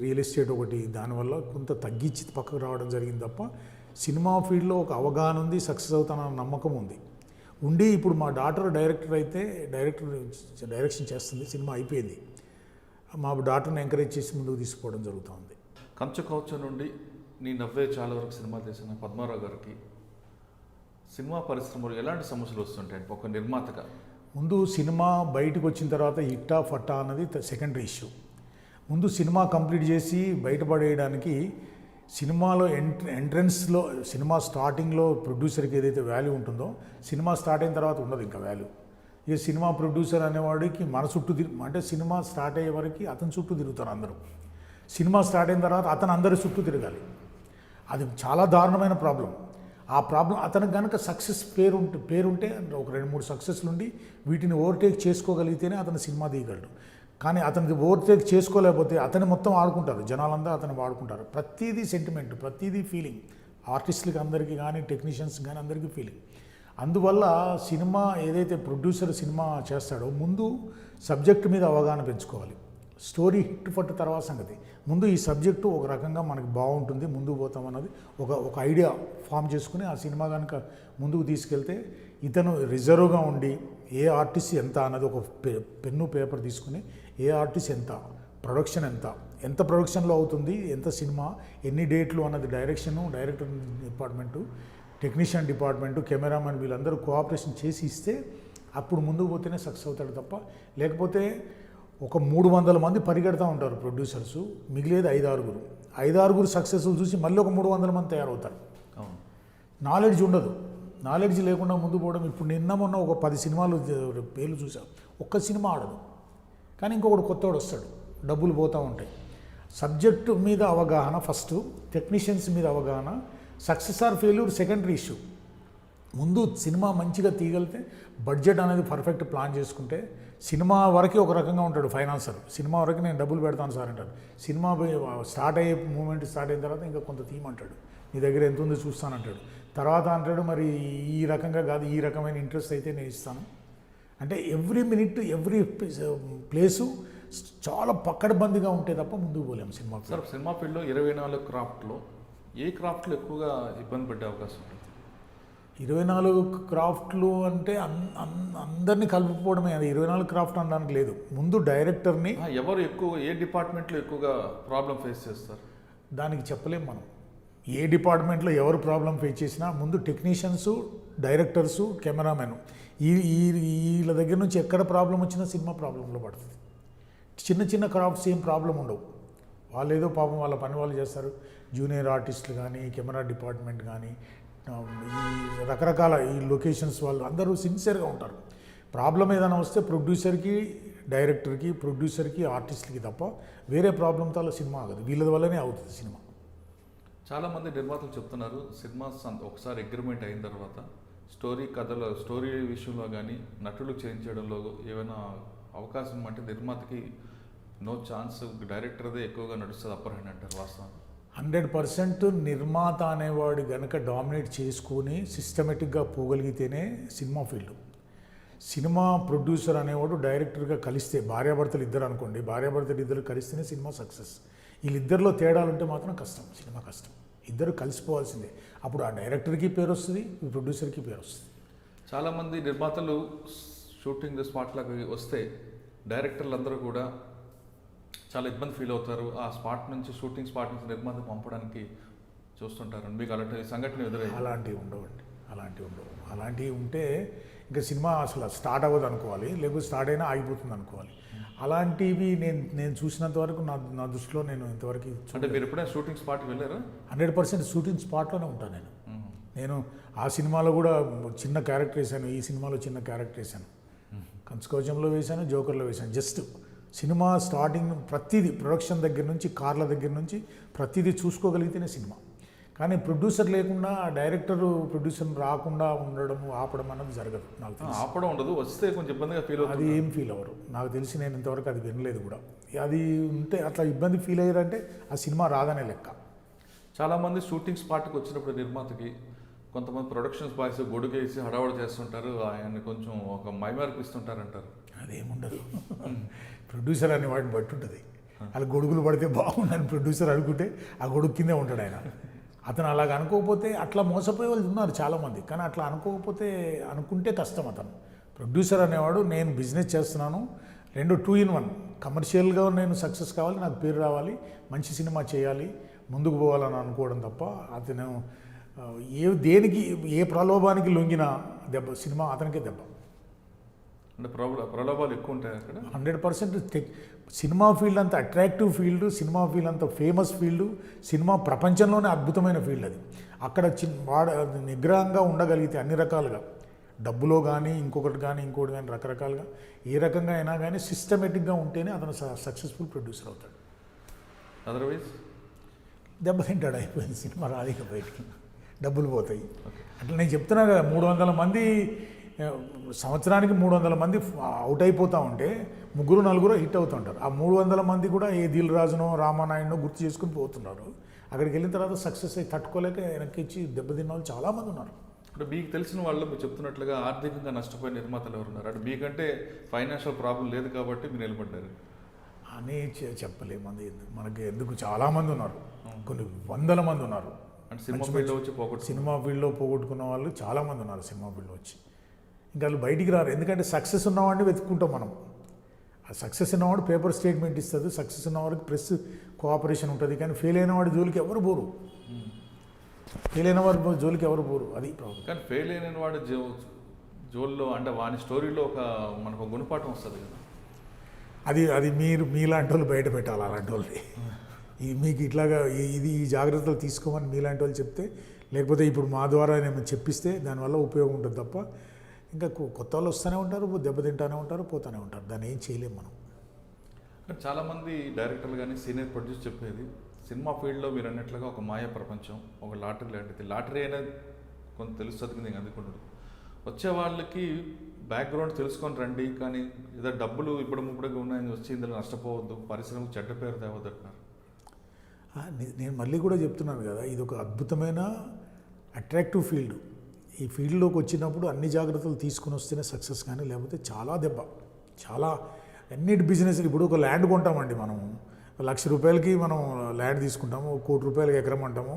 Speaker 4: రియల్ ఎస్టేట్ ఒకటి, దానివల్ల కొంత తగ్గించి పక్కకు రావడం జరిగింది తప్ప సినిమా ఫీల్డ్లో ఒక అవగాహన ఉంది, సక్సెస్ అవుతానన్న నమ్మకం ఉంది. ఇప్పుడు మా డాటర్ డైరెక్టర్ అయితే డైరెక్షన్ చేస్తుంది, సినిమా అయిపోయింది. మా డాటర్ని ఎంకరేజ్ చేసి ముందుకు తీసుకుపోవడం జరుగుతుంది.
Speaker 2: కంచుకౌచ నుండి నీ నవ్వే చాలా వరకు సినిమా చేసిన పద్మారావు గారికి సినిమా పరిశ్రమలో ఎలాంటి సమస్యలు వస్తుంటాయి ఒక నిర్మాతగా?
Speaker 4: ముందు సినిమా బయటకు వచ్చిన తర్వాత హిట్టా ఫట్టా అన్నది సెకండరీ ఇష్యూ. ముందు సినిమా కంప్లీట్ చేసి బయటపడేయడానికి సినిమాలో ఎంట్రన్స్లో సినిమా స్టార్టింగ్లో ప్రొడ్యూసర్కి ఏదైతే వాల్యూ ఉంటుందో సినిమా స్టార్ట్ అయిన తర్వాత ఉండదు ఇంకా వాల్యూ. ఇక సినిమా ప్రొడ్యూసర్ అనేవాడికి మన చుట్టూ అంటే సినిమా స్టార్ట్ అయ్యే వరకు అతని చుట్టూ తిరుగుతారు అందరూ. సినిమా స్టార్ట్ అయిన తర్వాత అతను అందరి చుట్టూ తిరగాలి. అది చాలా దారుణమైన ప్రాబ్లం. ఆ ప్రాబ్లం అతనికి కనుక సక్సెస్ పేరుంటే ఒక 2-3 సక్సెస్లు ఉండి వీటిని ఓవర్టేక్ చేసుకోగలిగితేనే అతను సినిమా తీయగలడు. కానీ అతనికి ఓవర్టేక్ చేసుకోలేకపోతే అతన్ని మొత్తం ఆడుకుంటారు, జనాలంతా అతను వాడుకుంటారు. ప్రతిదీ సెంటిమెంట్, ప్రతిదీ ఫీలింగ్, ఆర్టిస్టులకి అందరికీ కానీ టెక్నీషియన్స్ కానీ అందరికీ ఫీలింగ్. అందువల్ల సినిమా ఏదైతే ప్రొడ్యూసర్ సినిమా చేస్తాడో ముందు సబ్జెక్ట్ మీద అవగాహన పెంచుకోవాలి. స్టోరీ హిట్ పట్టు తర్వాత సంగతి. ముందు ఈ సబ్జెక్టు ఒక రకంగా మనకి బాగుంటుంది, ముందుకు పోతాం అన్నది ఒక ఐడియా ఫామ్ చేసుకుని ఆ సినిమా కనుక ముందుకు తీసుకెళ్తే ఇతను రిజర్వ్గా ఉండి ఏ ఆర్టిస్ట్ ఎంత అన్నది ఒక పెన్ను పేపర్ తీసుకుని ఏ ఆర్టిస్ట్ ఎంత, ప్రొడక్షన్ ఎంత ప్రొడక్షన్లో అవుతుంది, ఎంత సినిమా, ఎన్ని డేట్లు అన్నది director department, technician department, cameraman వీళ్ళందరూ కోఆపరేషన్ చేసి ఇస్తే అప్పుడు ముందుకు పోతేనే సక్సెస్ అవుతాడు తప్ప లేకపోతే ఒక 300 మంది పరిగెడతా ఉంటారు ప్రొడ్యూసర్స్, మిగిలేది 5-6 సక్సెస్ఫుల్ చూసి మళ్ళీ ఒక 300 మంది తయారవుతారు. నాలెడ్జ్ ఉండదు. నాలెడ్జ్ లేకుండా ముందు పోవడం. ఇప్పుడు మొన్న ఒక 10 సినిమాలు పేర్లు చూసాం, ఒక్క సినిమా ఆడదు, కానీ ఇంకొకటి కొత్తవాడు వస్తాడు, డబ్బులు పోతూ ఉంటాయి. సబ్జెక్టు మీద అవగాహన ఫస్ట్, టెక్నీషియన్స్ మీద అవగాహన, success or failure secondary issue. ముందు సినిమా మంచిగా తీయగలిగితే బడ్జెట్ అనేది పర్ఫెక్ట్ ప్లాన్ చేసుకుంటే సినిమా వరకు ఒక రకంగా ఉంటాడు ఫైనాన్సర్. సినిమా వరకు నేను డబ్బులు పెడతాను సార్ అంటాడు. సినిమా స్టార్ట్ అయ్యే మూమెంట్ స్టార్ట్ అయిన తర్వాత ఇంకా కొంత తీయమంటాడు, నీ దగ్గర ఎంత ఉందో చూస్తానంటాడు. తర్వాత అంటాడు మరి ఈ రకంగా కాదు, ఈ రకమైన ఇంట్రెస్ట్ అయితే నేను ఇస్తాను అంటే ఎవ్రీ మినిట్ ఎవ్రీ ప్లేసు చాలా పక్కడబందిగా ఉంటే తప్ప ముందుకు పోలేము సినిమా.
Speaker 2: సార్ సినిమా ఫీల్డ్లో 24 క్రాఫ్ట్లో ఏ క్రాఫ్ట్లో ఎక్కువగా ఇబ్బంది పడే అవకాశం ఉంటుంది?
Speaker 4: 24 క్రాఫ్ట్లు అంటే అందరినీ కలుపుకోవడమే. అది 24 క్రాఫ్ట్ అనడానికి లేదు. ముందు డైరెక్టర్ని
Speaker 2: ఎవరు ఎక్కువ ఏ డిపార్ట్మెంట్లో ఎక్కువగా ప్రాబ్లం ఫేస్ చేస్తారు
Speaker 4: దానికి చెప్పలేం మనం. ఏ డిపార్ట్మెంట్లో ఎవరు ప్రాబ్లం ఫేస్ చేసినా ముందు టెక్నీషియన్స్, డైరెక్టర్సు, కెమెరామెన్ వీళ్ళ దగ్గర నుంచి ఎక్కడ ప్రాబ్లం వచ్చినా సినిమా ప్రాబ్లంలో పడుతుంది. చిన్న క్రాఫ్ట్స్ ఏం ప్రాబ్లం ఉండవు. వాళ్ళు ఏదో పాపం వాళ్ళ పని వాళ్ళు చేస్తారు. జూనియర్ ఆర్టిస్టులు కానీ, కెమెరా డిపార్ట్మెంట్ కానీ, ఈ రకరకాల ఈ లొకేషన్స్ వాళ్ళు అందరూ సిన్సియర్గా ఉంటారు. ప్రాబ్లం ఏదైనా వస్తే ప్రొడ్యూసర్కి, డైరెక్టర్కి, ప్రొడ్యూసర్కి, ఆర్టిస్ట్కి తప్ప వేరే ప్రాబ్లంతో సినిమా ఆగదు. వీళ్ళ వల్లనే అవుతుంది సినిమా.
Speaker 2: చాలామంది నిర్మాతలు చెప్తున్నారు సినిమా ఒకసారి అగ్రిమెంట్ అయిన తర్వాత స్టోరీ విషయంలో కానీ నటులు చేయించడంలో ఏమైనా అవకాశం అంటే నిర్మాతకి నో ఛాన్స్, డైరెక్టర్దే ఎక్కువగా నడుస్తుంది అప్పర్ హ్యాండ్ అంటారు. వాస్తవం
Speaker 4: 100% నిర్మాత అనేవాడు కనుక డామినేట్ చేసుకొని సిస్టమేటిక్గా పోగలిగితేనే సినిమా ఫీల్డ్. సినిమా ప్రొడ్యూసర్ అనేవాడు డైరెక్టర్గా కలిస్తే, భార్యాభర్తలు ఇద్దరు అనుకోండి, భార్యాభర్తలు ఇద్దరు కలిస్తేనే సినిమా సక్సెస్. వీళ్ళిద్దరిలో తేడాలు ఉంటే మాత్రం కష్టం, సినిమా కష్టం. ఇద్దరు కలిసిపోవాల్సిందే. అప్పుడు ఆ డైరెక్టర్కి పేరు వస్తుంది, ఈ ప్రొడ్యూసర్కి పేరు వస్తుంది.
Speaker 2: చాలామంది నిర్మాతలు షూటింగ్ స్పాట్లకు వస్తే డైరెక్టర్లు అందరూ కూడా చాలా ఇబ్బంది ఫీల్ అవుతారు. ఆ షూటింగ్ స్పాట్ నుంచి నిర్మాత పంపడానికి చూస్తుంటారు. మీకు అలాంటి సంఘటన ఎదురయ్యాయి?
Speaker 4: అలాంటివి ఉండవండి. అలాంటివి ఉంటే ఇంకా సినిమా అసలు స్టార్ట్ అవ్వదు అనుకోవాలి, లేకపోతే స్టార్ట్ అయినా ఆగిపోతుంది అనుకోవాలి. అలాంటివి నేను చూసినంత వరకు నా దృష్టిలో నేను ఇంతవరకు.
Speaker 2: అంటే మీరు ఎప్పుడైనా షూటింగ్ స్పాట్కి వెళ్ళారా?
Speaker 4: 100% షూటింగ్ స్పాట్లోనే ఉంటాను నేను. ఆ సినిమాలో కూడా చిన్న క్యారెక్టర్ వేశాను, ఈ సినిమాలో చిన్న క్యారెక్టర్ వేశాను, కంచుకవచంలో వేశాను, జోకర్లో వేశాను. జస్ట్ సినిమా స్టార్టింగ్ ప్రతిదీ, ప్రొడక్షన్ దగ్గర నుంచి, కార్ల దగ్గర నుంచి ప్రతిదీ చూసుకోగలిగితేనే సినిమా. కానీ ప్రొడ్యూసర్ లేకుండా, డైరెక్టర్ ప్రొడ్యూసర్ రాకుండా ఉండడం, ఆపడం అన్నది జరగదు. నాకు తెలిసి
Speaker 2: ఆపడం ఉండదు, వస్తే కొంచెం ఇబ్బందిగా ఫీల్ అవుతుంది.
Speaker 4: అది ఏం ఫీల్ అవ్వరు నాకు తెలిసి. నేను ఇంతవరకు అది వినలేదు కూడా. అది ఉంటే అట్లా ఇబ్బంది ఫీల్ అయ్యారంటే ఆ సినిమా రాదనే లెక్క.
Speaker 2: చాలామంది షూటింగ్ స్పాట్కి వచ్చినప్పుడు నిర్మాతకి కొంతమంది ప్రొడక్షన్స్ బాయ్స్ గొడుగేసి హడావడి చేస్తుంటారు, ఆయన్ని కొంచెం ఒక మైమర్పిస్తుంటారంటారు.
Speaker 4: అదేముండదు. ప్రొడ్యూసర్ అనే వాడిని బట్టి ఉంటుంది. అలా గొడుగులు పడితే బాగుందని ప్రొడ్యూసర్ అనుకుంటే ఆ గొడుగు కిందే ఉంటాడు ఆయన. అతను అలాగ అనుకోకపోతే అట్లా మోసపోయే వాళ్ళు ఉన్నారు చాలామంది, కానీ అట్లా అనుకోకపోతే అనుకుంటే కష్టం. అతను ప్రొడ్యూసర్ అనేవాడు నేను బిజినెస్ చేస్తున్నాను, 2 in 1 కమర్షియల్గా నేను సక్సెస్ కావాలి, నాకు పేరు రావాలి, మంచి సినిమా చేయాలి, ముందుకు పోవాలని అనుకోవడం తప్ప అతను దేనికి ఏ ప్రలోభానికి లొంగిన దెబ్బ సినిమా అతనికే దెబ్బ.
Speaker 2: అంటే ప్రలోభాలు ఎక్కువ ఉంటాయి అక్కడ.
Speaker 4: 100% సినిమా ఫీల్డ్ అంత అట్రాక్టివ్ ఫీల్డ్, సినిమా ఫీల్డ్ అంత ఫేమస్ ఫీల్డ్, సినిమా ప్రపంచంలోనే అద్భుతమైన ఫీల్డ్ అది. అక్కడ నిగ్రహంగా ఉండగలిగితే అన్ని రకాలుగా డబ్బులో కానీ ఇంకొకటి కానీ రకరకాలుగా ఏ రకంగా అయినా కానీ సిస్టమేటిక్గా ఉంటేనే అతను సక్సెస్ఫుల్ ప్రొడ్యూసర్ అవుతాడు.
Speaker 2: అదర్వైజ్
Speaker 4: దెబ్బతింటాడు, అయిపోయింది, సినిమా రాదిక బయటికి, డబ్బులు పోతాయి. అట్లా నేను చెప్తున్నా కదా, 300 మంది సంవత్సరానికి 300 మంది అవుట్ అయిపోతూ ఉంటే 3-4 హిట్ అవుతుంటారు. ఆ 300 మంది కూడా ఏ దిల్ రాజునో రామానాయుడునో గుర్తు చేసుకుని పోతున్నారు. అక్కడికి వెళ్ళిన తర్వాత సక్సెస్ అయ్యి తట్టుకోలేక వెనక్కి ఇచ్చి దెబ్బతిన్న వాళ్ళు చాలామంది ఉన్నారు.
Speaker 2: అంటే మీకు తెలిసిన వాళ్ళు మీరు చెప్తున్నట్లుగా ఆర్థికంగా నష్టపోయిన నిర్మాతలు ఎవరున్నారు? అంటే మీకంటే ఫైనాన్షియల్ ప్రాబ్లం లేదు కాబట్టి మీరు నిలబడ్డారు
Speaker 4: అని చెప్పలేము. మనకి ఎందుకు చాలామంది ఉన్నారు, కొన్ని 100 మంది ఉన్నారు.
Speaker 2: అంటే సినిమా ఫీల్డ్లో వచ్చి
Speaker 4: సినిమా ఫీల్డ్లో పోగొట్టుకున్న వాళ్ళు చాలామంది ఉన్నారు. సినిమా ఫీల్డ్లో వచ్చి ఇంకా వాళ్ళు బయటికి రారు, ఎందుకంటే సక్సెస్ ఉన్నవాడిని వెతుక్కుంటాం మనం. ఆ సక్సెస్ ఉన్నవాడు పేపర్ స్టేట్మెంట్ ఇస్తుంది, సక్సెస్ ఉన్నవాడికి ప్రెస్ కోఆపరేషన్ ఉంటుంది, కానీ ఫెయిల్ అయిన వాడి జోలికి ఎవరు పోరు. ఫెయిల్ అయిన వాడి జోలికి ఎవరు పోరు, అది ప్రాబ్లం.
Speaker 2: కానీ ఫెయిల్ అయిన వాడు జోల్లో అంటే వాని స్టోరీలో మనకు గుణపాఠం వస్తుంది కదా.
Speaker 4: అది మీలాంటి వాళ్ళు బయట పెట్టాలి. అలాంటి వాళ్ళని మీకు ఇట్లాగా ఈ జాగ్రత్తలు తీసుకోమని మీలాంటి వాళ్ళు చెప్తే, లేకపోతే ఇప్పుడు మా ద్వారా నేను చెప్పిస్తే దానివల్ల ఉపయోగం ఉంటుంది తప్ప, ఇంకా కొత్త వాళ్ళు వస్తూనే ఉంటారు, దెబ్బతింటానే ఉంటారు, పోతూనే ఉంటారు. దాన్ని ఏం చేయలేము మనం.
Speaker 2: చాలామంది డైరెక్టర్లు కానీ సీనియర్ ప్రొడ్యూసర్ చెప్పేది, సినిమా ఫీల్డ్లో మీరు అన్నట్లుగా ఒక మాయా ప్రపంచం, ఒక లాటరీ లాంటిది. లాటరీ అనేది కొంత తెలుస్తుంది, నేను అందుకుంటాడు. వచ్చే వాళ్ళకి బ్యాక్గ్రౌండ్ తెలుసుకొని రండి, కానీ ఏదో డబ్బులు ఇప్పుడు ఉన్నాయని వచ్చి ఇందులో నష్టపోవద్దు, పరిశ్రమకు చెడ్డ పేరు తేవద్దు అంటున్నారు.
Speaker 4: నేను మళ్ళీ కూడా చెప్తున్నాను కదా, ఇది ఒక అద్భుతమైన అట్రాక్టివ్ ఫీల్డ్. ఈ ఫీల్డ్లోకి వచ్చినప్పుడు అన్ని జాగ్రత్తలు తీసుకుని వస్తేనే సక్సెస్, కానీ లేకపోతే చాలా దెబ్బ. చాలా అన్నిటి బిజినెస్. ఇప్పుడు ఒక ల్యాండ్ కొంటామండి మనం, ₹1,00,000కి మనం ల్యాండ్ తీసుకుంటాము, ₹1,00,00,000 ఎకరం అంటాము,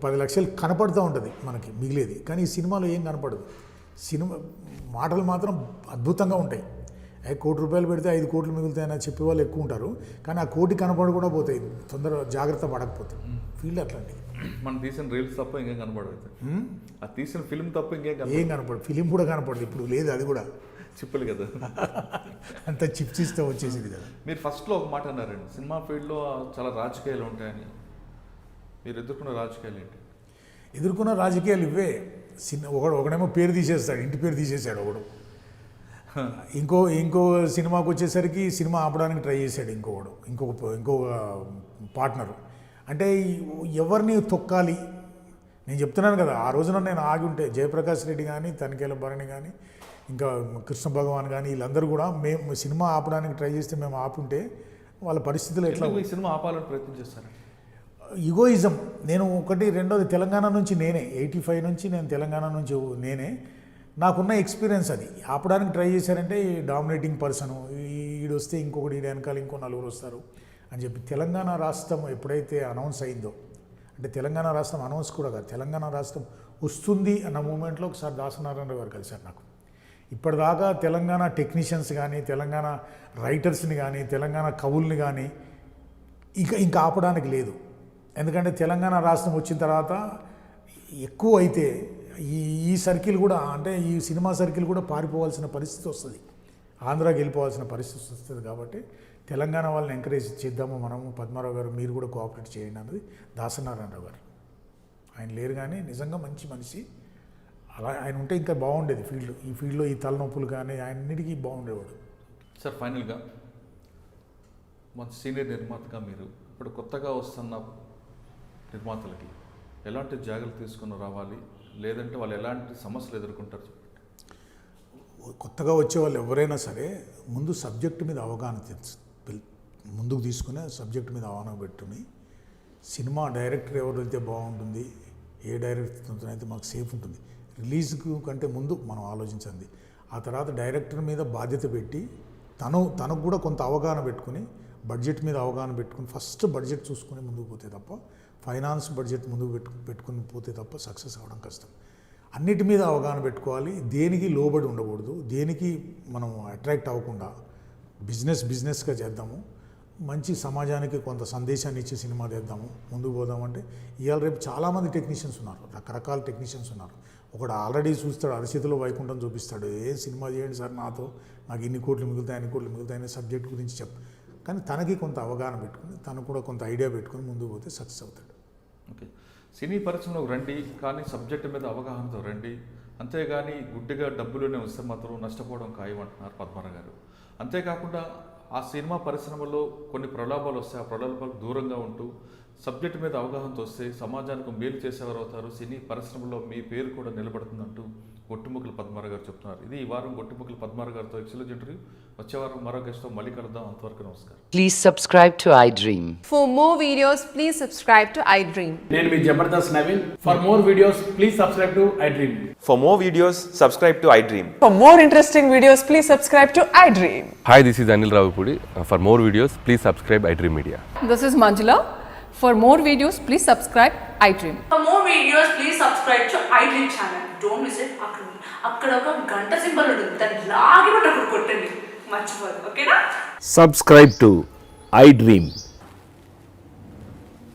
Speaker 4: 10 లక్షలు కనపడుతూ ఉంటుంది మనకి మిగిలేది. కానీ ఈ సినిమాలో ఏం కనపడదు. సినిమా మాటలు మాత్రం అద్భుతంగా ఉంటాయి. ₹1,00,00,000 పెడితే 5 కోట్లు మిగులుతాయని చెప్పే వాళ్ళు ఎక్కువ ఉంటారు, కానీ ఆ కోటి కనపడకుండా పోతాయి తొందరగా జాగ్రత్త పడకపోతే. ఫీల్డ్ అట్లాంటి.
Speaker 2: మనం తీసిన రీల్స్ తప్ప ఇంకేం కనపడదు, ఆ తీసిన ఫిల్మ్ తప్ప ఇంకేం
Speaker 4: కనపడదు. ఫిలిం కూడా కనపడదు, ఇప్పుడు లేదు, అది కూడా
Speaker 2: చిప్పులు కదా,
Speaker 4: అంత చిప్స్ ఇస్తే వచ్చేసింది కదా.
Speaker 2: మీరు ఫస్ట్లో ఒక మాట అన్నారండి, సినిమా ఫీల్డ్లో చాలా రాజకీయాలు ఉంటాయని. మీరు ఎదుర్కొన్న రాజకీయాలు ఏంటి?
Speaker 4: ఎదుర్కొన్న రాజకీయాలు ఇవే. ఒకడేమో పేరు తీసేస్తాడు, ఇంటి పేరు తీసేసాడు ఒకడు. ఇంకో సినిమాకి వచ్చేసరికి సినిమా ఆపడానికి ట్రై చేశాడు ఇంకొక పార్ట్నరు. అంటే ఎవరిని తొక్కాలి? నేను చెప్తున్నాను కదా, ఆ రోజున నేను ఆగి ఉంటే జయప్రకాష్ రెడ్డి కానీ, తనిఖీల భరణి కానీ, ఇంకా కృష్ణ భగవాన్ కానీ, వీళ్ళందరూ కూడా మేము సినిమా ఆపడానికి ట్రై చేస్తే మేము ఆపుంటే వాళ్ళ పరిస్థితులు ఎట్లా.
Speaker 2: ఈ సినిమా ఆపాలని ప్రయత్నం చేస్తారు.
Speaker 4: ఈగోయిజం. నేను రెండోది తెలంగాణ నుంచి నేనే, 85 నుంచి నేను తెలంగాణ నుంచి నేనే. నాకున్న ఎక్స్పీరియన్స్ అది. ఆపడానికి ట్రై చేశారంటే డామినేటింగ్ పర్సన్ ఈడు వస్తే ఇంకొకటి, ఈడు వెనకాల ఇంకో 4 వస్తారు అని చెప్పి. తెలంగాణ రాష్ట్రం ఎప్పుడైతే అనౌన్స్ అయిందో, అంటే తెలంగాణ రాష్ట్రం అనౌన్స్ కూడా కాదు, తెలంగాణ రాష్ట్రం వస్తుంది అన్న మూమెంట్లో ఒకసారి దాసనారాయణరావు గారు కలిశారు నాకు. ఇప్పటిదాకా తెలంగాణ టెక్నీషియన్స్ కానీ, తెలంగాణ రైటర్స్ని కానీ, తెలంగాణ కవుల్ని కానీ ఇంకా ఆపడానికి లేదు. ఎందుకంటే తెలంగాణ రాష్ట్రం వచ్చిన తర్వాత ఎక్కువ అయితే ఈ సర్కిల్ కూడా, అంటే ఈ సినిమా సర్కిల్ కూడా పారిపోవాల్సిన పరిస్థితి వస్తుంది, ఆంధ్రాకి వెళ్ళిపోవాల్సిన పరిస్థితి వస్తుంది. కాబట్టి తెలంగాణ వాళ్ళని ఎంకరేజ్ చేద్దాము మనము. పద్మారావు గారు మీరు కూడా కోఆపరేట్ చేయండి అన్నది దాసనారాయణరావు గారు. ఆయన లేరు కానీ నిజంగా మంచి మనిషి. అలా ఆయన ఉంటే ఇంకా బాగుండేది ఈ ఫీల్డ్లో ఈ తలనొప్పులు కానీ ఆయన్నిటికీ బాగుండేవాడు.
Speaker 2: సార్, ఫైనల్గా మన సీనియర్ నిర్మాతగా మీరు ఇప్పుడు కొత్తగా వస్తున్న నిర్మాతలకి ఎలాంటి జాగ్రత్తలు తీసుకుని రావాలి, లేదంటే వాళ్ళు ఎలాంటి సమస్యలు ఎదుర్కొంటారు?
Speaker 4: కొత్తగా వచ్చే వాళ్ళు ఎవరైనా సరే ముందు సబ్జెక్టు మీద అవగాహన ముందుకు తీసుకునే సబ్జెక్టు మీద అవగాహన పెట్టుకుని, సినిమా డైరెక్టర్ ఎవరైతే బాగుంటుంది, ఏ డైరెక్టర్ అయితే మాకు సేఫ్ ఉంటుంది, రిలీజ్కు కంటే ముందు మనం ఆలోచించండి. ఆ తర్వాత డైరెక్టర్ మీద బాధ్యత పెట్టి తనకు కూడా కొంత అవగాహన పెట్టుకుని, బడ్జెట్ మీద అవగాహన పెట్టుకుని, ఫస్ట్ బడ్జెట్ చూసుకుని ముందుకు పోతే తప్ప ఫైనాన్స్ బడ్జెట్ ముందుకు పెట్టుకుని పోతే తప్ప సక్సెస్ అవ్వడం కష్టం. అన్నిటి మీద అవగాహన పెట్టుకోవాలి, దేనికి లోబడి ఉండకూడదు, దేనికి మనం అట్రాక్ట్ అవ్వకుండా బిజినెస్గా చేద్దాము, మంచి సమాజానికి కొంత సందేశాన్ని ఇచ్చే సినిమా చేద్దాము, ముందుకు పోదామంటే ఇవాళ రేపు చాలామంది టెక్నీషియన్స్ ఉన్నారు, రకరకాల టెక్నీషియన్స్ ఉన్నారు. ఒకడు ఆల్రెడీ చూస్తాడు, అరచేతిలో వైకుంఠం చూపిస్తాడు, ఏ సినిమా చేయండి సార్ నాతో, నాకు ఇన్ని కోట్లు మిగులుతాయి అన్ని కోట్లు మిగులుతాయి అనే సబ్జెక్ట్ గురించి కానీ తనకి కొంత అవగాహన పెట్టుకుని తను కూడా కొంత ఐడియా పెట్టుకుని ముందుకు పోతే సక్సెస్ అవుతాడు.
Speaker 2: ఓకే, సినీ పరిశ్రమలోకి రండి కానీ సబ్జెక్టు మీద అవగాహనతో రండి, అంతేగాని గుడ్డిగా డబ్బులోనే వస్తే మాత్రం నష్టపోవడం ఖాయం అంటున్నారు పద్మనాభ గారు. అంతేకాకుండా ఆ సినిమా పరిశ్రమలో కొన్ని ప్రలోభాలు వస్తాయి, ఆ ప్రలోభాలకు దూరంగా ఉంటూ సబ్జెక్టు మీద అవగాహనతో వస్తే సమాజానికి మేలు చేసేవారు అవుతారు, సినీ పరిశ్రమలో మీ పేరు కూడా నిలబడుతుందంటూ గొట్టుముక్కల పద్మనాభ గారు చెప్తున్నారు. ఇది ఈ వారం గొట్టుముక్కల పద్మనాభ గారితో ఎక్సలెంట్ ఇంటర్వ్యూ. వచ్చే వారం మరో గెస్ట్తో మళ్ళీ కలుద్దాం. అంతవరకు నమస్కారం.
Speaker 5: Please subscribe to iDream.
Speaker 6: For more videos, please subscribe to iDream.
Speaker 7: నేను మీ Jabardasth Naveen. For more videos please subscribe to iDream.
Speaker 8: For more videos, subscribe to iDream.
Speaker 9: For more interesting videos, please subscribe to iDream.
Speaker 10: Hi, this is Anil Ravipudi. For more videos, please subscribe iDream Media.
Speaker 6: This is Manjula. For more videos, please subscribe iDream.
Speaker 11: For more videos, please subscribe to iDream channel. Don't miss it. అక్కడ ఒక గంట symbol ఉంటుంది, దాన్ని లాగి పట్టి అక్కడ కొట్టండి, మర్చిపోదు. ఓకేనా?
Speaker 12: Subscribe to iDream.